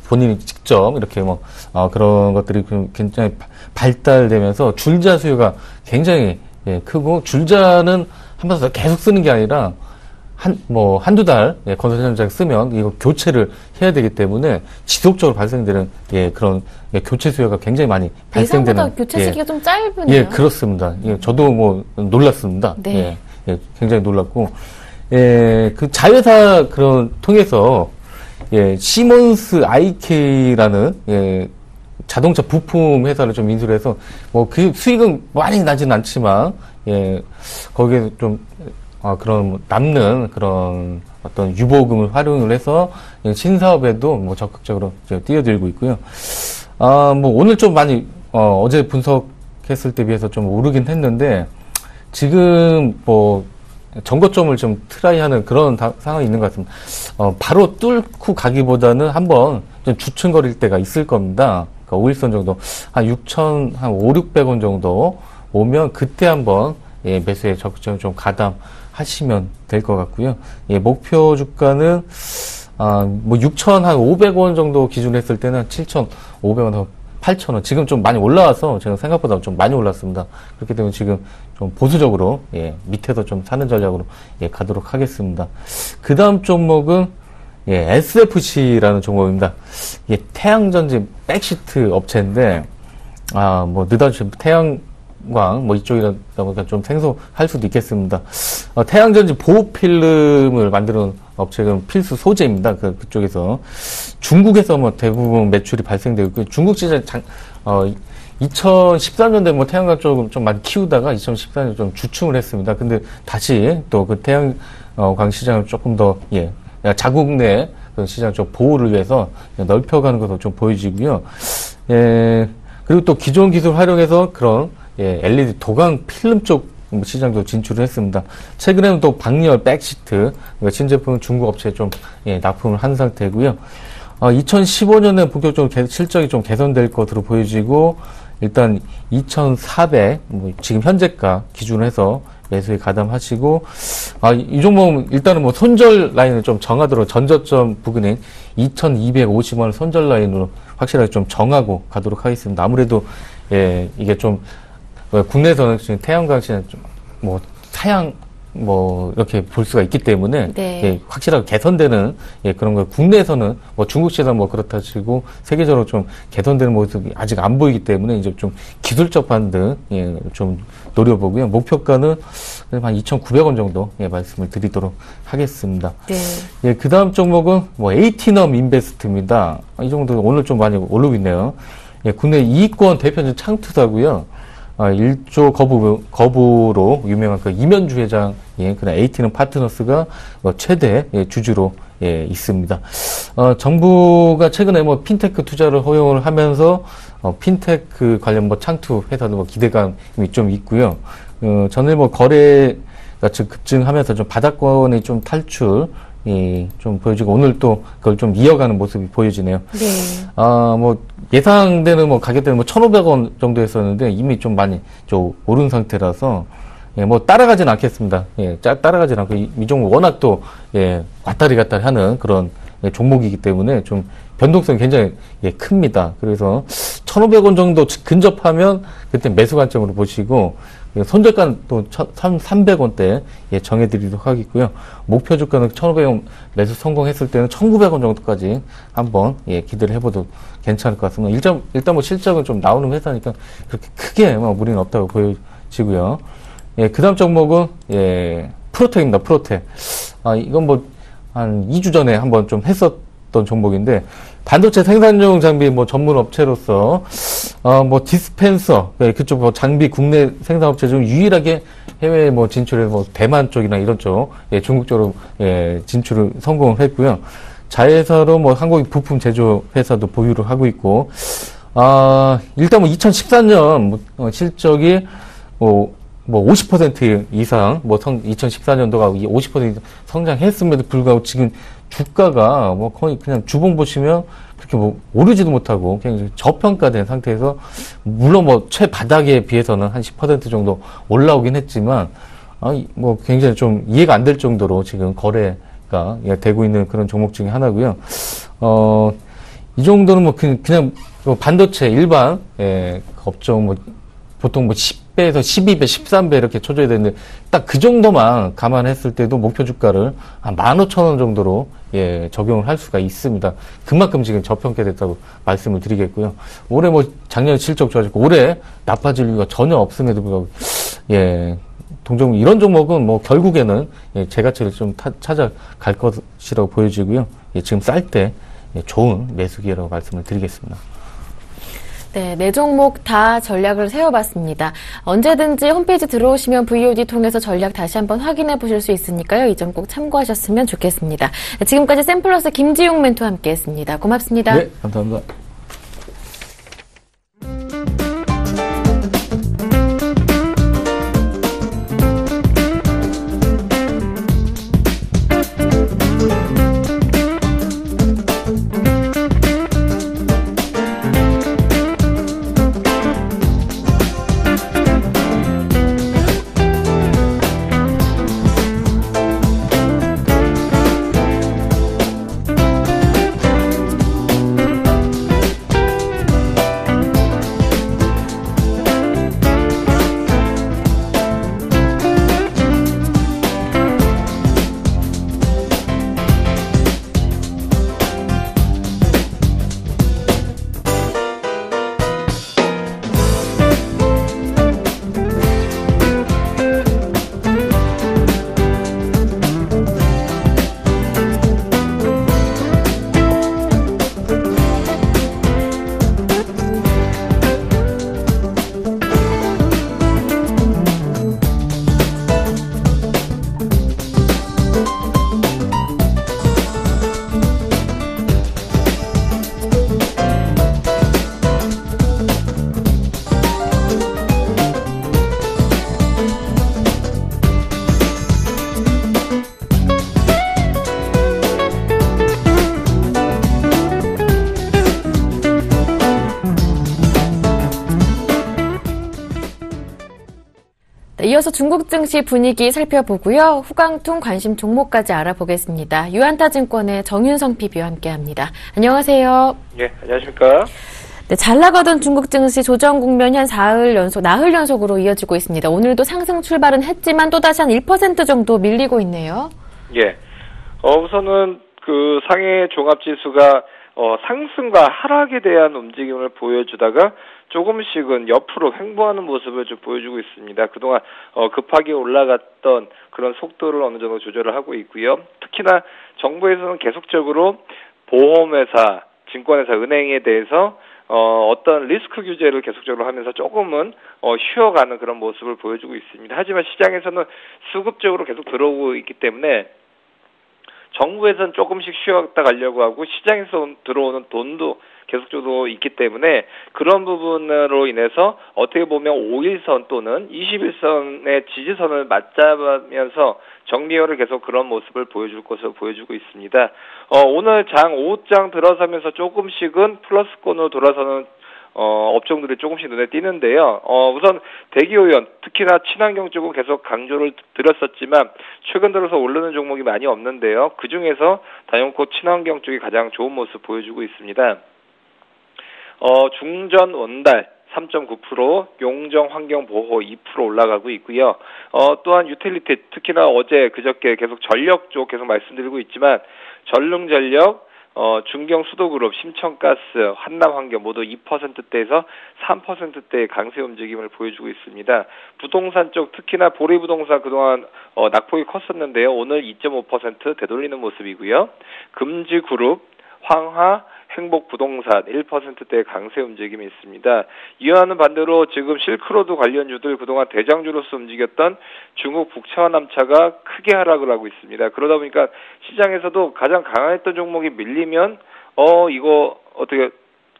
본인이 직접 이렇게 뭐 그런 것들이 굉장히 발달되면서 줄자 수요가 굉장히 크고 그줄자는 한 번 더 계속 쓰는 게 아니라 한두 달 건설 현장 쓰면 이거 교체를 해야 되기 때문에 지속적으로 발생되는 그런 교체 수요가 굉장히 많이 발생되는. 예상보다 교체 시기가 좀 짧으네요. 그렇습니다. 저도 뭐 놀랐습니다. 네. 굉장히 놀랐고 예, 그 자회사 그런 통해서 예, 시몬스 IK라는 예, 자동차 부품 회사를 좀 인수를 해서 뭐 그 수익은 많이 나진 않지만 예, 거기에 좀 그런 남는 그런 어떤 유보금을 활용을 해서 신사업에도 뭐 적극적으로 뛰어들고 있고요. 뭐 오늘 좀 많이 어제 분석했을 때 비해서 좀 오르긴 했는데 지금 뭐 전고점을 좀 트라이하는 그런 상황이 있는 것 같습니다. 바로 뚫고 가기보다는 한번 좀 주춤거릴 때가 있을 겁니다. 그러니까 5일선 정도 한 6,000, 한 5,600원 정도 오면 그때 한번 예, 매수에 적극적으로 좀 가담하시면 될 것 같고요. 예, 목표 주가는 뭐 6,500원 정도 기준으로 했을 때는 7,500원, 8,000원. 지금 좀 많이 올라와서 제가 생각보다 좀 많이 올랐습니다. 그렇기 때문에 지금 좀 보수적으로 예, 밑에서 좀 사는 전략으로 예, 가도록 하겠습니다. 그 다음 종목은 예, SFC라는 종목입니다. 이게 태양전지 백시트 업체인데 뭐 느닷없이 태양광 뭐 이쪽이다 보니까 좀 생소할 수도 있겠습니다. 태양전지 보호필름을 만드는 업체는 필수 소재입니다. 그쪽에서 중국에서 뭐 대부분 매출이 발생되고 있고 중국 시장 2013년도에 뭐 태양광 쪽을 좀 많이 키우다가 2014년에 좀 주춤을 했습니다. 근데 다시 또 그 태양광 시장을 조금 더 예, 자국 내 시장 쪽 보호를 위해서 넓혀가는 것도 좀 보여지고요. 예, 그리고 또 기존 기술 활용해서 그런 예, LED 도강 필름 쪽 시장도 진출을 했습니다. 최근에는 또 방열 백시트, 그러니까 신제품은 중국 업체에 좀 예, 납품을 한 상태고요. 2015년에 본격적으로 실적이 좀 개선될 것으로 보여지고 일단 2,400 뭐 지금 현재가 기준으로 해서 매수에 가담하시고 이 종목은 일단은 뭐 손절 라인을 좀 정하도록 전저점 부근인 2,250원을 손절 라인으로 확실하게 좀 정하고 가도록 하겠습니다. 아무래도 예, 이게 좀 국내에서는 지금 태양광 시장 좀 뭐 사양 뭐 이렇게 볼 수가 있기 때문에 네. 예, 확실하게 개선되는 예, 그런 거 국내에서는 뭐 중국 시장 뭐 그렇다 치고 세계적으로 좀 개선되는 모습이 아직 안 보이기 때문에 이제 좀 기술적 반등 예, 좀 노려보고요. 목표가는 한 2,900원 정도 예, 말씀을 드리도록 하겠습니다. 네. 예, 그 다음 종목은 뭐 에이티넘 인베스트입니다. 이 정도 오늘 좀 많이 오르고 있네요. 예, 국내 이익권 대표적 창투사고요. 1조 거부로 유명한 그 이면주 회장, 예, 그런 에이티넘 파트너스가 최대 예, 주주로 예, 있습니다. 정부가 최근에 뭐 핀테크 투자를 허용을 하면서 핀테크 관련 뭐 창투 회사도 뭐 기대감이 좀 있고요. 전일 뭐 거래가 좀 급증하면서 좀 바닥권이 좀 탈출 좀 보여지고 오늘 또 그걸 좀 이어가는 모습이 보여지네요. 네. 뭐 예상되는 뭐 가격대는 뭐 1,500원 정도 했었는데 이미 좀 많이 좀 오른 상태라서 예, 뭐 따라가진 않겠습니다. 예, 따라가진 않고 이 종목 워낙 또 예, 왔다리 갔다리 하는 그런 예, 종목이기 때문에 좀 변동성이 굉장히 예, 큽니다. 그래서 1,500원 정도 근접하면 그때 매수 관점으로 보시고 손절가는 또 300원대 예, 정해드리도록 하겠고요. 목표 주가는 1,500원 매수 성공했을 때는 1,900원 정도까지 한번 예, 기대를 해봐도 괜찮을 것 같습니다. 일단 뭐 실적은 좀 나오는 회사니까 그렇게 크게 뭐 무리는 없다고 보여지고요. 예, 그 다음 종목은 예, 프로텍입니다. 프로텍. 이건 뭐 한 2주 전에 한번 좀 했었던 종목인데 반도체 생산용 장비 뭐 전문 업체로서 뭐 디스펜서 그쪽 뭐 장비 국내 생산업체 중 유일하게 해외 뭐 진출해 뭐 대만 쪽이나 이런 쪽 예, 중국 쪽으로 예, 진출을 성공을 했고요. 자회사로 뭐 한국 부품 제조 회사도 보유를 하고 있고 일단 뭐 2014년 실적이 뭐 50% 이상 2014년도가 50% 이상 성장했음에도 불구하고 지금 주가가 뭐 거의 그냥 주봉 보시면 그렇게 뭐 오르지도 못하고 굉장히 저평가된 상태에서 물론 뭐 최바닥에 비해서는 한 10% 정도 올라오긴 했지만 뭐 굉장히 좀 이해가 안 될 정도로 지금 거래가 되고 있는 그런 종목 중에 하나고요. 이 정도는 뭐 그냥 반도체 일반 업종 뭐 보통 뭐 10배에서 12배, 13배 이렇게 쳐줘야 되는데 딱 그 정도만 감안했을 때도 목표 주가를 한 15,000원 정도로 예, 적용을 할 수가 있습니다. 그만큼 지금 저평가됐다고 말씀을 드리겠고요. 올해 뭐 작년 실적 좋아졌고 올해 나빠질 이유가 전혀 없음에도 불구하고 예, 동종목 이런 종목은 뭐 결국에는 재가치를 좀 찾아갈 것이라고 보여지고요. 지금 쌀 때 좋은 매수 기회라고 말씀을 드리겠습니다. 네, 네 종목 다 전략을 세워봤습니다. 언제든지 홈페이지 들어오시면 VOD 통해서 전략 다시 한번 확인해 보실 수 있으니까요. 이 점 꼭 참고하셨으면 좋겠습니다. 네, 지금까지 샘플러스 김지용 멘토와 함께했습니다. 고맙습니다. 네, 감사합니다. 이어서 중국 증시 분위기 살펴보고요. 후광통 관심 종목까지 알아보겠습니다. 유한타증권의 정윤성 PB와 함께합니다. 안녕하세요. 네, 안녕하십니까. 네, 잘 나가던 중국 증시 조정 국면이 한 나흘 연속으로 이어지고 있습니다. 오늘도 상승 출발은 했지만 또다시 한 1% 정도 밀리고 있네요. 예. 우선은 그 상해 종합지수가 상승과 하락에 대한 움직임을 보여주다가 조금씩은 옆으로 횡보하는 모습을 좀 보여주고 있습니다. 그동안 급하게 올라갔던 그런 속도를 어느 정도 조절을 하고 있고요. 특히나 정부에서는 계속적으로 보험회사, 증권회사, 은행에 대해서 어떤 리스크 규제를 계속적으로 하면서 조금은 쉬어가는 그런 모습을 보여주고 있습니다. 하지만 시장에서는 수급적으로 계속 들어오고 있기 때문에 정부에서는 조금씩 쉬었다 가려고 하고 시장에서 들어오는 돈도 계속적으로 있기 때문에 그런 부분으로 인해서 어떻게 보면 5일선 또는 21선의 지지선을 맞잡으면서 정리열을 계속 그런 모습을 보여줄 것으로 보여주고 있습니다. 오늘 오후장 들어서면서 조금씩은 플러스권으로 돌아서는 업종들이 조금씩 눈에 띄는데요. 우선 대기오염, 특히나 친환경 쪽은 계속 강조를 드렸었지만 최근 들어서 오르는 종목이 많이 없는데요. 그중에서 다용코 친환경 쪽이 가장 좋은 모습 보여주고 있습니다. 중전 원달 3.9%, 용정 환경보호 2% 올라가고 있고요. 또한 유틸리티, 특히나 어제 그저께 계속 전력 쪽 계속 말씀드리고 있지만 전릉전력, 중경수도그룹, 심천가스, 한남환경 모두 2%대에서 3%대의 강세 움직임을 보여주고 있습니다. 부동산 쪽 특히나 보리부동산 그동안 낙폭이 컸었는데요. 오늘 2.5% 되돌리는 모습이고요. 금지그룹, 황하, 행복부동산 1%대의 강세 움직임이 있습니다. 이와는 반대로 지금 실크로드 관련주들 그동안 대장주로서 움직였던 중국 북차와 남차가 크게 하락을 하고 있습니다. 그러다 보니까 시장에서도 가장 강했던 종목이 밀리면 이거 어떻게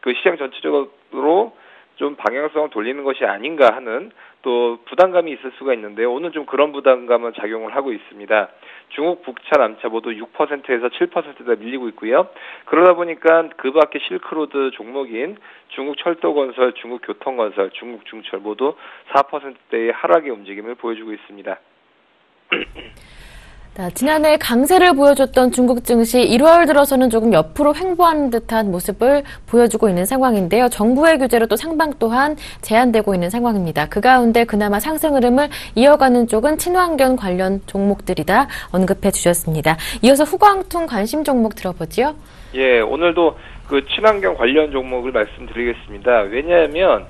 그 시장 전체적으로 좀 방향성을 돌리는 것이 아닌가 하는 또 부담감이 있을 수가 있는데요. 오늘 좀 그런 부담감은 작용을 하고 있습니다. 중국 북차 남차 모두 6%에서 7%가 밀리고 있고요. 그러다 보니까 그 밖에 실크로드 종목인 중국 철도건설, 중국 교통건설, 중국 중철 모두 4%대의 하락의 움직임을 보여주고 있습니다. 지난해 강세를 보여줬던 중국 증시 1월 들어서는 조금 옆으로 횡보하는 듯한 모습을 보여주고 있는 상황인데요. 정부의 규제로 또 상방 또한 제한되고 있는 상황입니다. 그 가운데 그나마 상승 흐름을 이어가는 쪽은 친환경 관련 종목들이다 언급해 주셨습니다. 이어서 후광통 관심 종목 들어보죠. 예, 오늘도 그 친환경 관련 종목을 말씀드리겠습니다. 왜냐하면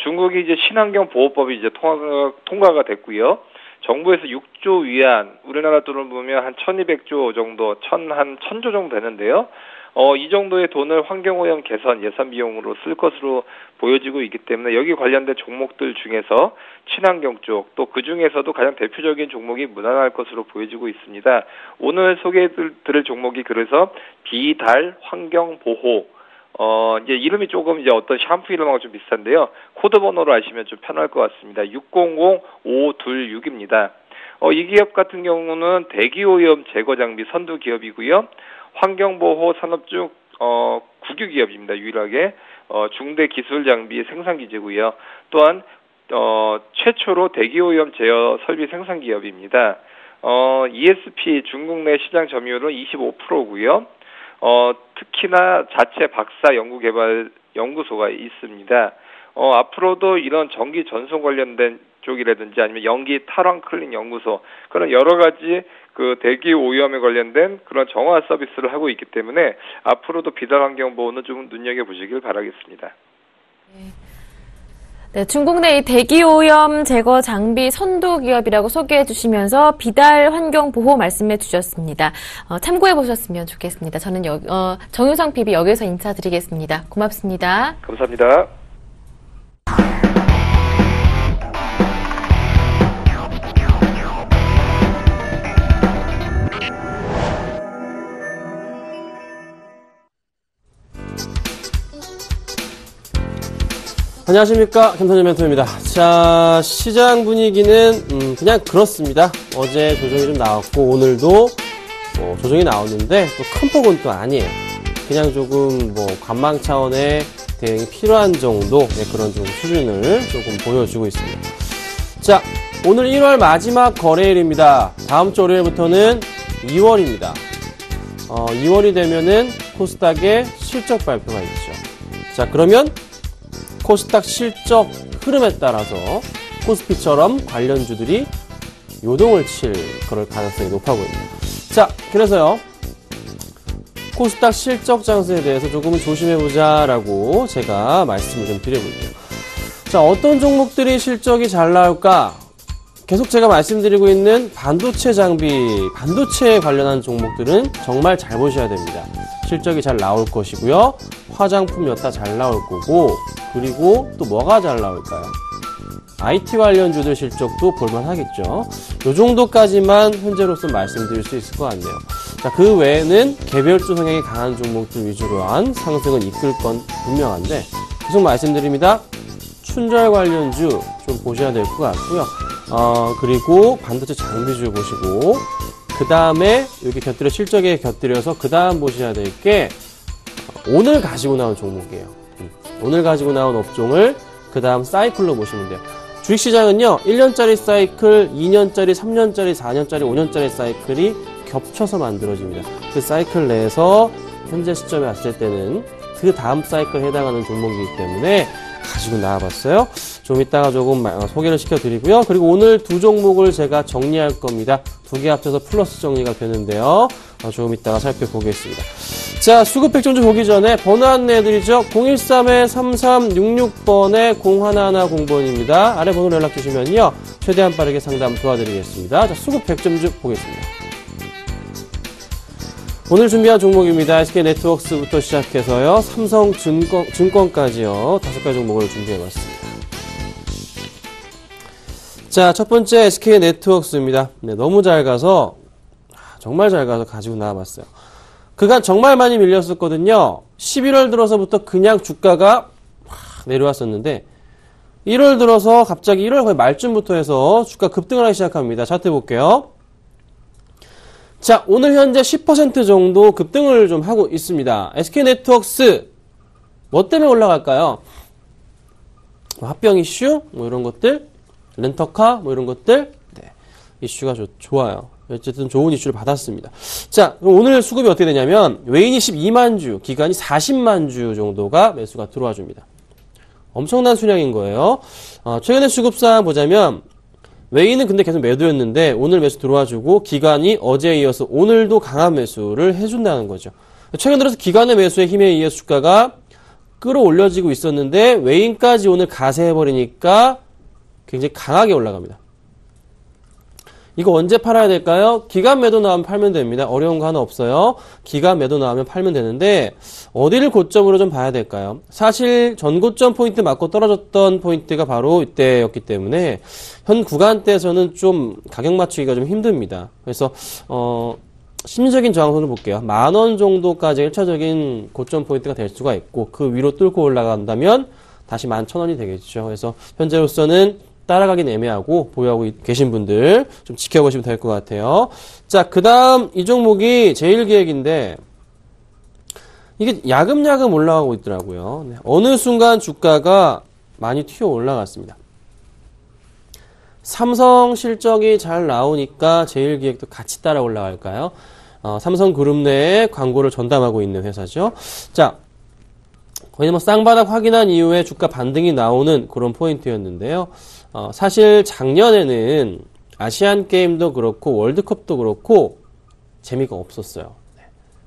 중국이 이제 친환경 보호법이 이제 통과가 됐고요. 정부에서 6조 위안, 우리나라 돈을 보면 한 1200조 정도, 1000조 정도 되는데요. 이 정도의 돈을 환경오염 개선 예산 비용으로 쓸 것으로 보여지고 있기 때문에 여기 관련된 종목들 중에서 친환경 쪽, 또 그 중에서도 가장 대표적인 종목이 무난할 것으로 보여지고 있습니다. 오늘 소개해드릴 종목이 그래서 비달 환경보호, 이제 이름이 조금 이제 어떤 샴푸 이름하고 좀 비슷한데요. 코드 번호로 아시면 좀 편할 것 같습니다. 600526입니다. 이 기업 같은 경우는 대기오염 제거 장비 선두 기업이고요. 환경보호 산업 중 국유 기업입니다. 유일하게 중대 기술 장비 생산 기지고요. 또한 최초로 대기오염 제어 설비 생산 기업입니다. ESP 중국 내 시장 점유율은 25%고요. 특히나 자체 박사 연구개발 연구소가 있습니다. 앞으로도 이런 전기 전송 관련된 쪽이라든지 아니면 연기 탈환 클린 연구소, 그런 여러 가지 그 대기 오염에 관련된 그런 정화 서비스를 하고 있기 때문에 앞으로도 비달 환경 보호는 좀 눈여겨보시길 바라겠습니다. 네, 중국 내 대기 오염 제거 장비 선도 기업이라고 소개해 주시면서 비달 환경 보호 말씀해 주셨습니다. 참고해 보셨으면 좋겠습니다. 저는 정유성 PB 여기서 인사드리겠습니다. 고맙습니다. 감사합니다. 안녕하십니까, 김선재 멘토입니다. 자, 시장 분위기는 그냥 그렇습니다. 어제 조정이 좀 나왔고 오늘도 조정이 나왔는데 또 큰 폭은 또 아니에요. 그냥 조금 관망 차원의 대응이 필요한 정도, 그런 좀 수준을 조금 보여주고 있습니다. 자, 오늘 1월 마지막 거래일입니다. 다음 주 월요일부터는 2월입니다. 2월이 되면은 코스닥의 실적 발표가 있죠. 자, 그러면 코스닥 실적 흐름에 따라서 코스피처럼 관련주들이 요동을 칠 그럴 가능성이 높아 보입니다. 자, 그래서요, 코스닥 실적 장세에 대해서 조금은 조심해보자라고 제가 말씀을 좀 드려볼게요. 자, 어떤 종목들이 실적이 잘 나올까? 계속 제가 말씀드리고 있는 반도체 장비, 반도체에 관련한 종목들은 정말 잘 보셔야 됩니다. 실적이 잘 나올 것이고요. 화장품 몇 다 잘 나올 거고, 그리고 또 뭐가 잘 나올까요? IT 관련주들 실적도 볼만하겠죠. 요 정도까지만 현재로서 말씀드릴 수 있을 것 같네요. 자, 그 외에는 개별주 성향이 강한 종목들 위주로 한 상승은 이끌 건 분명한데, 계속 말씀드립니다. 춘절 관련주 좀 보셔야 될 것 같고요. 그리고 반도체 장비주 보시고, 그 다음에 여기 곁들여 실적에 곁들여서 그 다음 보셔야 될 게 오늘 가지고 나온 종목이에요. 오늘 가지고 나온 업종을 그 다음 사이클로 보시면 돼요. 주식시장은요, 1년짜리 사이클, 2년짜리, 3년짜리, 4년짜리, 5년짜리 사이클이 겹쳐서 만들어집니다. 그 사이클 내에서 현재 시점에 왔을 때는 그 다음 사이클에 해당하는 종목이기 때문에 가지고 나와봤어요. 좀 이따가 조금 소개를 시켜드리고요. 그리고 오늘 두 종목을 제가 정리할 겁니다. 두 개 합쳐서 플러스 정리가 되는데요. 조금 이따가 살펴보겠습니다. 자, 수급 백정주 보기 전에 번호 안내해드리죠. 013-3366번에 0110번입니다. 아래 번호로 연락 주시면요, 최대한 빠르게 상담 도와드리겠습니다. 자, 수급 백정주 보겠습니다. 오늘 준비한 종목입니다. SK네트워크스부터 시작해서요, 삼성증권까지요, 5가지 종목을 준비해봤습니다. 자, 첫 번째 SK네트워크스입니다. 네, 너무 잘 가서, 정말 잘 가서 가지고 나와봤어요. 그간 정말 많이 밀렸었거든요. 11월 들어서부터 그냥 주가가 내려왔었는데 1월 들어서 갑자기 1월 거의 말쯤부터 해서 주가 급등을 하기 시작합니다. 차트 볼게요. 자, 오늘 현재 10% 정도 급등을 좀 하고 있습니다. SK네트워크스 뭐 때문에 올라갈까요? 합병 이슈 이런 것들, 렌터카 이런 것들, 네, 이슈가 좋아요. 어쨌든 좋은 이슈를 받았습니다. 자, 그럼 오늘 수급이 어떻게 되냐면 외인이 12만 주, 기관이 40만 주 정도가 매수가 들어와 줍니다. 엄청난 수량인 거예요. 최근에 수급상 보자면 외인은 근데 계속 매도였는데 오늘 매수 들어와 주고, 기관이 어제에 이어서 오늘도 강한 매수를 해준다는 거죠. 최근 들어서 기관의 매수의 힘에 의해서 주가가 끌어올려지고 있었는데 외인까지 오늘 가세해버리니까 굉장히 강하게 올라갑니다. 이거 언제 팔아야 될까요? 기간 매도 나오면 팔면 됩니다. 어려운 거 하나 없어요. 기간 매도 나오면 팔면 되는데 어디를 고점으로 좀 봐야 될까요? 사실 전고점 포인트 맞고 떨어졌던 포인트가 바로 이때였기 때문에 현 구간대에서는 좀 가격 맞추기가 좀 힘듭니다. 그래서 심리적인 저항선을 볼게요. 10,000원 정도까지 1차적인 고점 포인트가 될 수가 있고 그 위로 뚫고 올라간다면 다시 11,000원이 되겠죠. 그래서 현재로서는 따라가긴 애매하고 보유하고 계신 분들 좀 지켜보시면 될 것 같아요. 자, 그 다음 이 종목이 제일기획인데 이게 야금야금 올라가고 있더라고요. 네, 어느 순간 주가가 많이 튀어 올라갔습니다. 삼성 실적이 잘 나오니까 제일기획도 같이 따라 올라갈까요? 삼성그룹 내에 광고를 전담하고 있는 회사죠. 자, 거의 뭐 쌍바닥 확인한 이후에 주가 반등이 나오는 그런 포인트였는데요. 사실 작년에는 아시안 게임도 그렇고 월드컵도 그렇고 재미가 없었어요.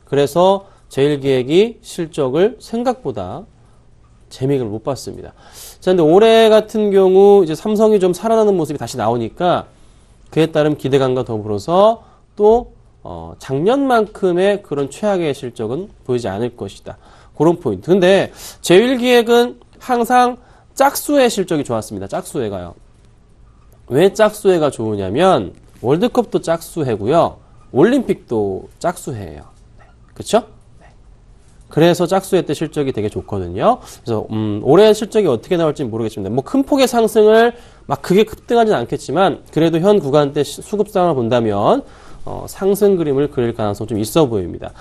그래서 제일기획이 실적을 생각보다 재미를 못 봤습니다. 자, 근데 올해 같은 경우 이제 삼성이 좀 살아나는 모습이 다시 나오니까 그에 따른 기대감과 더불어서 또 작년만큼의 그런 최악의 실적은 보이지 않을 것이다. 그런 포인트. 근데 제일기획은 항상 짝수의 실적이 좋았습니다. 짝수회가요. 왜 짝수회가 좋으냐면 월드컵도 짝수회고요. 올림픽도 짝수회예요. 네. 그쵸? 네. 그래서 짝수회 때 실적이 되게 좋거든요. 그래서 올해 실적이 어떻게 나올지는 모르겠습니다. 뭐 큰 폭의 상승을 막 크게 급등하진 않겠지만 그래도 현 구간 때 수급 상황을 본다면 상승 그림을 그릴 가능성이 좀 있어 보입니다.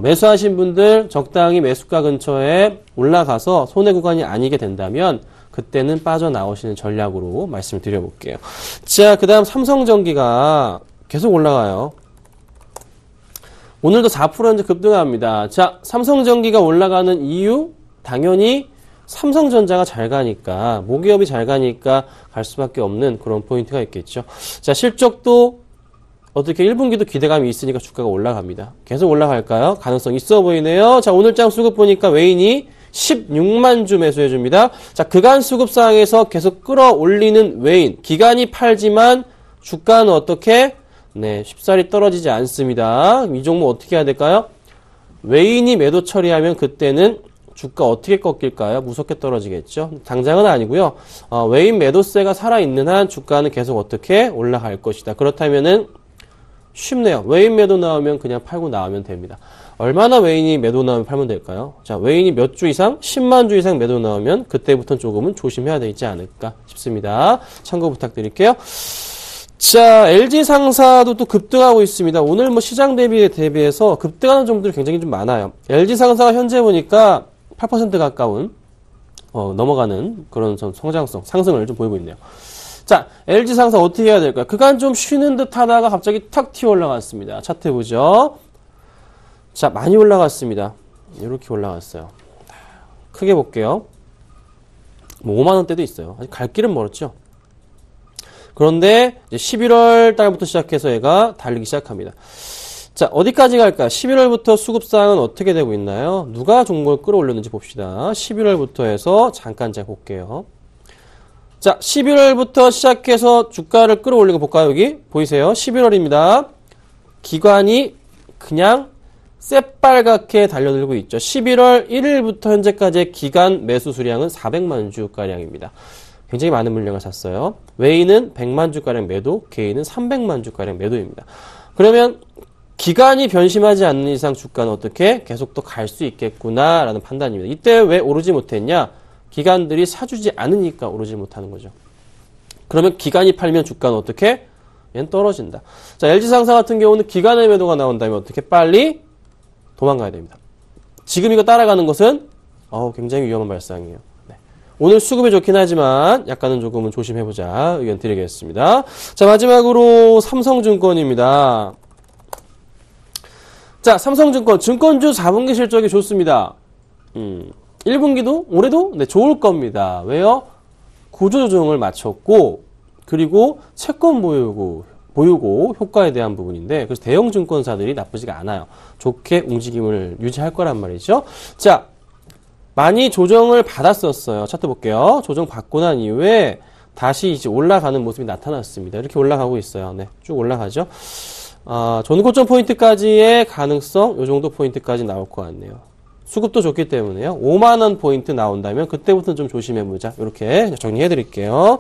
매수하신 분들 적당히 매수가 근처에 올라가서 손해 구간이 아니게 된다면 그때는 빠져나오시는 전략으로 말씀을 드려볼게요. 자, 그 다음 삼성전기가 계속 올라가요. 오늘도 4% 이제 급등합니다. 자, 삼성전기가 올라가는 이유? 당연히 삼성전자가 잘 가니까, 모기업이 잘 가니까 갈 수밖에 없는 그런 포인트가 있겠죠. 자, 실적도 어떻게 1분기도 기대감이 있으니까 주가가 올라갑니다. 계속 올라갈까요? 가능성 있어 보이네요. 자, 오늘장 수급 보니까 외인이 16만 주 매수해줍니다. 자, 그간 수급상에서 계속 끌어올리는 외인. 기간이 팔지만 주가는 어떻게? 네, 쉽사리 떨어지지 않습니다. 이 종목 어떻게 해야 될까요? 외인이 매도 처리하면 그때는 주가 어떻게 꺾일까요? 무섭게 떨어지겠죠. 당장은 아니고요. 외인 매도세가 살아있는 한 주가는 계속 어떻게 올라갈 것이다. 그렇다면은 쉽네요. 외인 매도 나오면 그냥 팔고 나오면 됩니다. 얼마나 외인이 매도 나오면 팔면 될까요? 자, 외인이 몇 주 이상? 10만 주 이상 매도 나오면 그때부터는 조금은 조심해야 되지 않을까 싶습니다. 참고 부탁드릴게요. 자, LG상사도 또 급등하고 있습니다. 오늘 뭐 시장 대비해서 급등하는 종들이 굉장히 좀 많아요. LG상사가 현재 보니까 8% 가까운 넘어가는 그런 성장성, 상승을 좀 보이고 있네요. 자, LG상사 어떻게 해야 될까요? 그간 좀 쉬는 듯 하다가 갑자기 탁 튀어 올라갔습니다. 차트 보죠. 자, 많이 올라갔습니다. 이렇게 올라갔어요. 크게 볼게요. 뭐 5만원대도 있어요. 아직 갈 길은 멀었죠. 그런데 이제 11월 달부터 시작해서 얘가 달리기 시작합니다. 자, 어디까지 갈까요? 11월부터 수급상은 어떻게 되고 있나요? 누가 종목을 끌어올렸는지 봅시다. 11월부터 해서 잠깐 제가 볼게요. 자, 11월부터 시작해서 주가를 끌어올리고 볼까요? 여기 보이세요? 11월입니다. 기관이 그냥 새빨갛게 달려들고 있죠. 11월 1일부터 현재까지의 기간 매수 수량은 400만 주가량입니다. 굉장히 많은 물량을 샀어요. 외인은 100만 주가량 매도, 개인은 300만 주가량 매도입니다. 그러면 기간이 변심하지 않는 이상 주가는 어떻게 계속 또 갈 수 있겠구나라는 판단입니다. 이때 왜 오르지 못했냐? 기관들이 사주지 않으니까 오르지 못하는 거죠. 그러면 기관이 팔면 주가는 어떻게? 얘는 떨어진다. 자, LG상사 같은 경우는 기관의 매도가 나온다면 어떻게? 빨리 도망가야 됩니다. 지금 이거 따라가는 것은 굉장히 위험한 발상이에요. 네. 오늘 수급이 좋긴 하지만 약간은 조금은 조심해보자 의견 드리겠습니다. 자, 마지막으로 삼성증권입니다. 자, 삼성증권, 증권주 4분기 실적이 좋습니다. 1분기도 올해도 네, 좋을 겁니다. 왜요? 구조조정을 마쳤고 그리고 채권 보유고 효과에 대한 부분인데 그래서 대형 증권사들이 나쁘지가 않아요. 좋게 움직임을 유지할 거란 말이죠. 자, 많이 조정을 받았었어요. 차트 볼게요. 조정 받고 난 이후에 다시 이제 올라가는 모습이 나타났습니다. 이렇게 올라가고 있어요. 네, 쭉 올라가죠. 전고점 포인트까지의 가능성, 요 정도 포인트까지 나올 것 같네요. 수급도 좋기 때문에요. 5만원 포인트 나온다면 그때부터는 좀 조심해보자. 이렇게 정리해 드릴게요.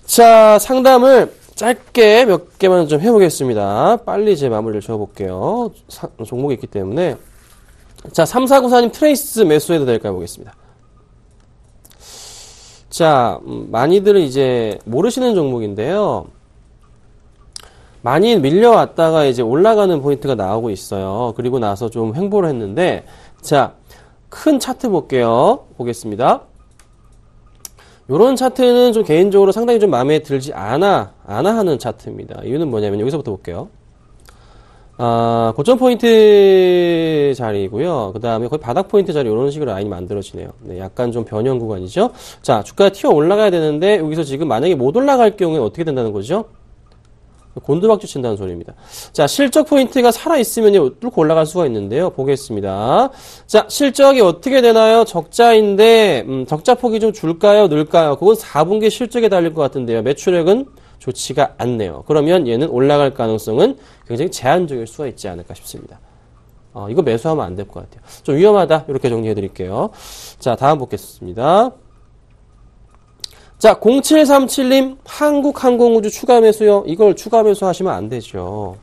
자, 상담을 짧게 몇 개만 좀 해보겠습니다. 빨리 제 마무리를 지어볼게요. 종목이 있기 때문에. 자, 3494님 트레이스 매수해도 될까요? 보겠습니다. 자, 많이들 이제 모르시는 종목인데요. 많이 밀려왔다가 이제 올라가는 포인트가 나오고 있어요. 그리고 나서 좀 횡보를 했는데, 자, 큰 차트 볼게요. 보겠습니다. 요런 차트는 좀 개인적으로 상당히 좀 마음에 들지 않아 하는 차트입니다. 이유는 뭐냐면 여기서부터 볼게요. 고점 포인트 자리이고요. 그 다음에 거의 바닥 포인트 자리 이런 식으로 라인이 만들어지네요. 네, 약간 좀 변형 구간이죠. 자, 주가가 튀어 올라가야 되는데 여기서 지금 만약에 못 올라갈 경우에 어떻게 된다는 거죠? 곤두박질 친다는 소리입니다. 자, 실적 포인트가 살아있으면 뚫고 올라갈 수가 있는데요. 보겠습니다. 자, 실적이 어떻게 되나요? 적자인데, 적자 폭이 좀 줄까요? 늘까요? 그건 4분기 실적에 달릴 것 같은데요. 매출액은 좋지가 않네요. 그러면 얘는 올라갈 가능성은 굉장히 제한적일 수가 있지 않을까 싶습니다. 이거 매수하면 안 될 것 같아요. 좀 위험하다. 이렇게 정리해 드릴게요. 자, 다음 보겠습니다. 자, 0737님, 한국항공우주 추가 매수요. 이걸 추가 매수하시면 안 되죠.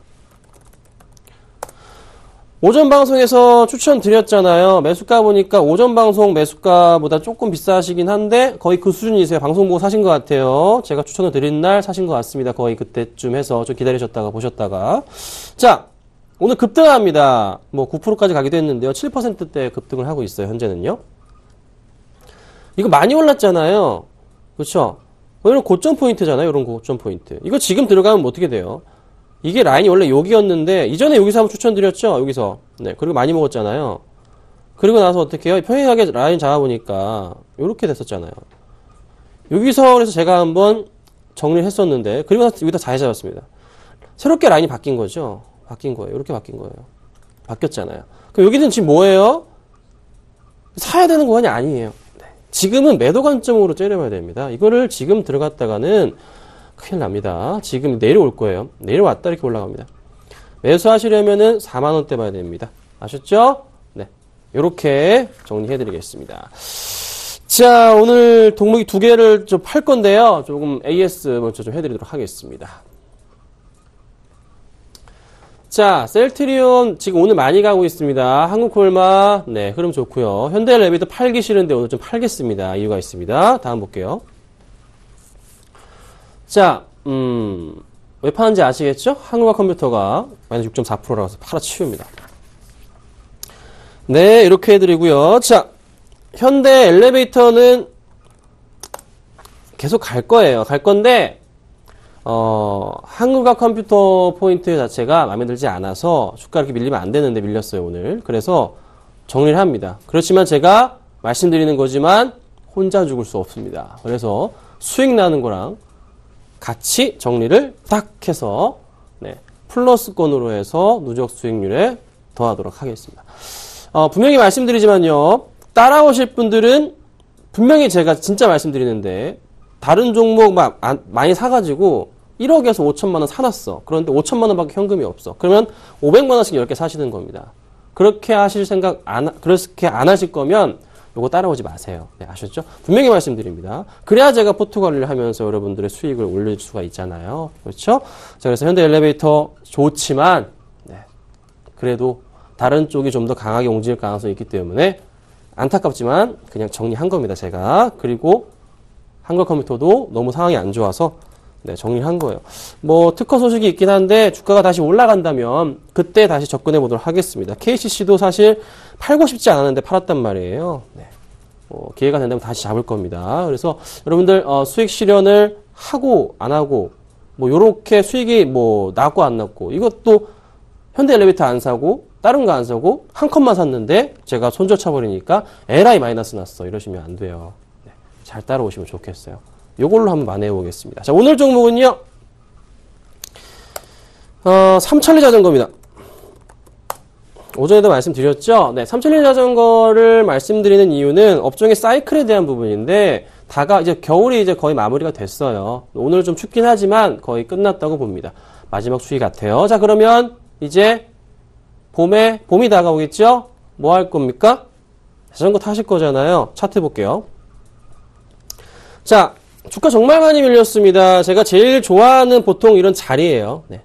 오전 방송에서 추천드렸잖아요. 매수가 보니까 오전 방송 매수가보다 조금 비싸시긴 한데 거의 그 수준이세요. 방송 보고 사신 것 같아요. 제가 추천을 드린 날 사신 것 같습니다. 거의 그때쯤 해서 좀 기다리셨다가 보셨다가. 자, 오늘 급등합니다. 뭐 9%까지 가기도 했는데요. 7%대 급등을 하고 있어요. 현재는요. 이거 많이 올랐잖아요. 그렇죠? 이런 고점 포인트잖아요. 이런 고점 포인트. 이거 지금 들어가면 뭐 어떻게 돼요? 이게 라인이 원래 여기였는데 이전에 여기서 한번 추천드렸죠. 여기서. 네. 그리고 많이 먹었잖아요. 그리고 나서 어떻게 해요? 평행하게 라인 잡아보니까 이렇게 됐었잖아요. 여기서 그래서 제가 한번 정리를 했었는데 그리고 나서 여기다 잘 잡았습니다. 새롭게 라인이 바뀐 거죠. 바뀐 거예요. 이렇게 바뀐 거예요. 바뀌었잖아요. 그럼 여기는 지금 뭐예요? 사야 되는 구간이 아니에요. 지금은 매도 관점으로 째려봐야 됩니다. 이거를 지금 들어갔다가는 큰일 납니다. 지금 내려올 거예요. 내려왔다 이렇게 올라갑니다. 매수하시려면은 4만원대 봐야 됩니다. 아셨죠? 네. 요렇게 정리해 드리겠습니다. 자, 오늘 종목이 2개를 좀 팔 건데요. 조금 AS 먼저 좀 해드리도록 하겠습니다. 자, 셀트리온 지금 오늘 많이 가고 있습니다. 한국콜마, 네, 흐름 좋고요. 현대엘리베이터 팔기 싫은데 오늘 좀 팔겠습니다. 이유가 있습니다. 다음 볼게요. 자, 왜 파는지 아시겠죠? 한국화 컴퓨터가 마이너스 6.4%라서 팔아치웁니다. 네, 이렇게 해드리고요. 자, 현대엘리베이터는 계속 갈 거예요. 갈 건데, 한국화 컴퓨터 포인트 자체가 마음에 들지 않아서 주가 이렇게 밀리면 안 되는데 밀렸어요, 오늘. 그래서 정리를 합니다. 그렇지만 제가 말씀드리는 거지만 혼자 죽을 수 없습니다. 그래서 수익 나는 거랑 같이 정리를 딱 해서, 네, 플러스권으로 해서 누적 수익률에 더하도록 하겠습니다. 분명히 말씀드리지만요, 따라오실 분들은 분명히 제가 진짜 말씀드리는데, 다른 종목 막 많이 사가지고 1억에서 5천만 원 사놨어. 그런데 5천만 원밖에 현금이 없어. 그러면 500만 원씩 10개 사시는 겁니다. 그렇게 하실 생각 그렇게 안 하실 거면 요거 따라오지 마세요. 네, 아셨죠? 분명히 말씀드립니다. 그래야 제가 포트 관리를 하면서 여러분들의 수익을 올릴 수가 있잖아요. 그렇죠? 자, 그래서 현대 엘리베이터 좋지만, 네, 그래도 다른 쪽이 좀 더 강하게 옮길 가능성이 있기 때문에 안타깝지만 그냥 정리한 겁니다, 제가. 그리고 한국 컴퓨터도 너무 상황이 안 좋아서, 네, 정리한 거예요. 뭐 특허 소식이 있긴 한데 주가가 다시 올라간다면 그때 다시 접근해 보도록 하겠습니다. KCC도 사실 팔고 싶지 않았는데 팔았단 말이에요. 네. 기회가 된다면 다시 잡을 겁니다. 그래서 여러분들 수익 실현을 하고 안 하고 뭐 요렇게 수익이 뭐 났고 안 났고, 이것도 현대 엘리베이터 안 사고 다른 거 안 사고 한 컷만 샀는데 제가 손절 쳐버리니까 LI 마이너스 났어 이러시면 안 돼요. 네. 잘 따라오시면 좋겠어요. 요걸로 한번 만회해 보겠습니다. 자, 오늘 종목은요, 삼천리 자전거입니다. 오전에도 말씀드렸죠? 네, 삼천리 자전거를 말씀드리는 이유는 업종의 사이클에 대한 부분인데, 이제 겨울이 이제 거의 마무리가 됐어요. 오늘 좀 춥긴 하지만 거의 끝났다고 봅니다. 마지막 추위 같아요. 자, 그러면 이제 봄이 다가오겠죠? 뭐 할 겁니까? 자전거 타실 거잖아요. 차트 볼게요. 자, 주가 정말 많이 밀렸습니다. 제가 제일 좋아하는 보통 이런 자리예요. 네.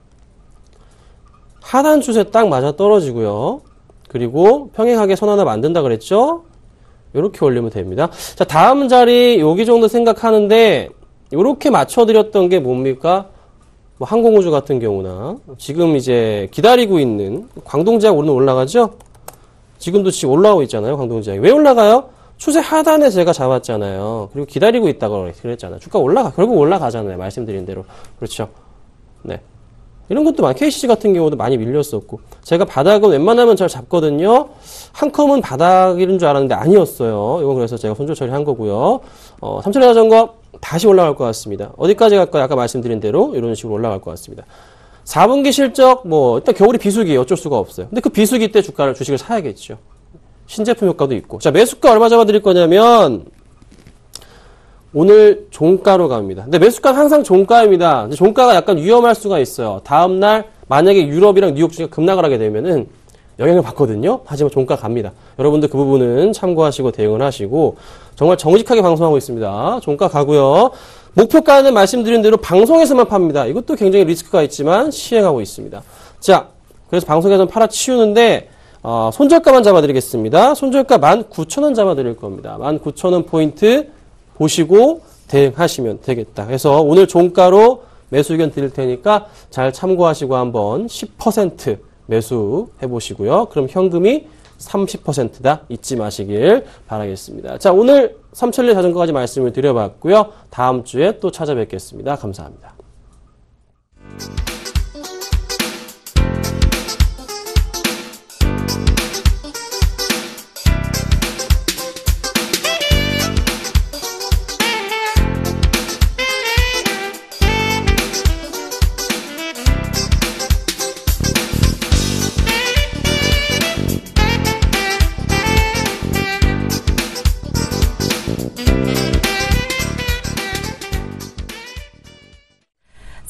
하단 추세 딱 맞아 떨어지고요. 그리고 평행하게 선 하나 만든다 그랬죠? 이렇게 올리면 됩니다. 자, 다음 자리 여기 정도 생각하는데 이렇게 맞춰드렸던 게 뭡니까? 뭐 항공우주 같은 경우나 지금 이제 기다리고 있는 광동제약 오늘 올라가죠? 지금도 지금 올라오고 있잖아요. 광동제약이. 왜 올라가요? 추세 하단에 제가 잡았잖아요. 그리고 기다리고 있다고 그랬잖아요. 주가 결국 올라가잖아요. 말씀드린 대로. 그렇죠. 네. 이런 것도 많아요. KCC 같은 경우도 많이 밀렸었고. 제가 바닥은 웬만하면 잘 잡거든요. 한 컴은 바닥인 줄 알았는데 아니었어요. 이건 그래서 제가 손절 처리한 거고요. 삼천리 자전거 다시 올라갈 것 같습니다. 어디까지 갈까요? 아까 말씀드린 대로 이런 식으로 올라갈 것 같습니다. 4분기 실적, 일단 겨울이 비수기 어쩔 수가 없어요. 근데 그 비수기 때 주식을 사야겠죠. 신제품 효과도 있고. 자, 매수가 얼마 잡아드릴 거냐면, 오늘 종가로 갑니다. 근데 매수가는 항상 종가입니다. 근데 종가가 약간 위험할 수가 있어요. 다음날, 만약에 유럽이랑 뉴욕 주가 급락을 하게 되면은 영향을 받거든요. 하지만 종가 갑니다. 여러분들 그 부분은 참고하시고 대응을 하시고, 정말 정직하게 방송하고 있습니다. 종가 가고요. 목표가는 말씀드린 대로 방송에서만 팝니다. 이것도 굉장히 리스크가 있지만 시행하고 있습니다. 자, 그래서 방송에서는 팔아치우는데, 손절가만 잡아드리겠습니다. 손절가 19,000원 잡아드릴 겁니다. 19,000원 포인트 보시고 대응하시면 되겠다. 그래서 오늘 종가로 매수 의견 드릴 테니까 잘 참고하시고 한번 10% 매수 해보시고요. 그럼 현금이 30%다 잊지 마시길 바라겠습니다. 자, 오늘 삼천리 자전거까지 말씀을 드려봤고요. 다음 주에 또 찾아뵙겠습니다. 감사합니다.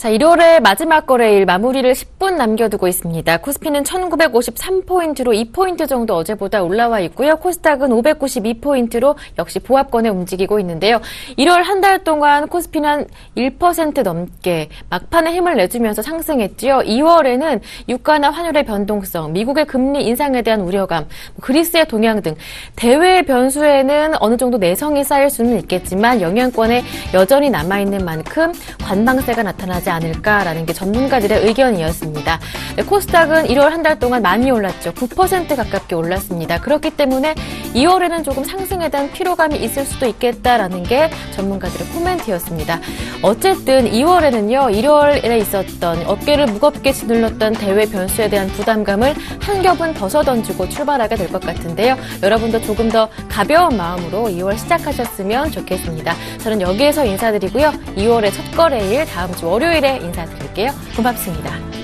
자, 1월의 마지막 거래일 마무리를 10분 남겨두고 있습니다. 코스피는 1953포인트로 2포인트 정도 어제보다 올라와 있고요. 코스닥은 592포인트로 역시 보합권에 움직이고 있는데요. 1월 한 달 동안 코스피는 한 1% 넘게 막판에 힘을 내주면서 상승했죠. 2월에는 유가나 환율의 변동성, 미국의 금리 인상에 대한 우려감, 그리스의 동향 등 대외 변수에는 어느 정도 내성이 쌓일 수는 있겠지만 영향권에 여전히 남아있는 만큼 관망세가 나타나지 않을까라는 게 전문가들의 의견이었습니다. 네, 코스닥은 1월 한 달 동안 많이 올랐죠. 9% 가깝게 올랐습니다. 그렇기 때문에 2월에는 조금 상승에 대한 피로감이 있을 수도 있겠다라는 게 전문가들의 코멘트였습니다. 어쨌든 2월에는요. 1월에 있었던 어깨를 무겁게 짓눌렀던 대외 변수에 대한 부담감을 한 겹은 벗어던지고 출발하게 될 것 같은데요. 여러분도 조금 더 가벼운 마음으로 2월 시작하셨으면 좋겠습니다. 저는 여기에서 인사드리고요. 2월의 첫 거래일 다음 주 월요일에 인사드릴게요. 고맙습니다.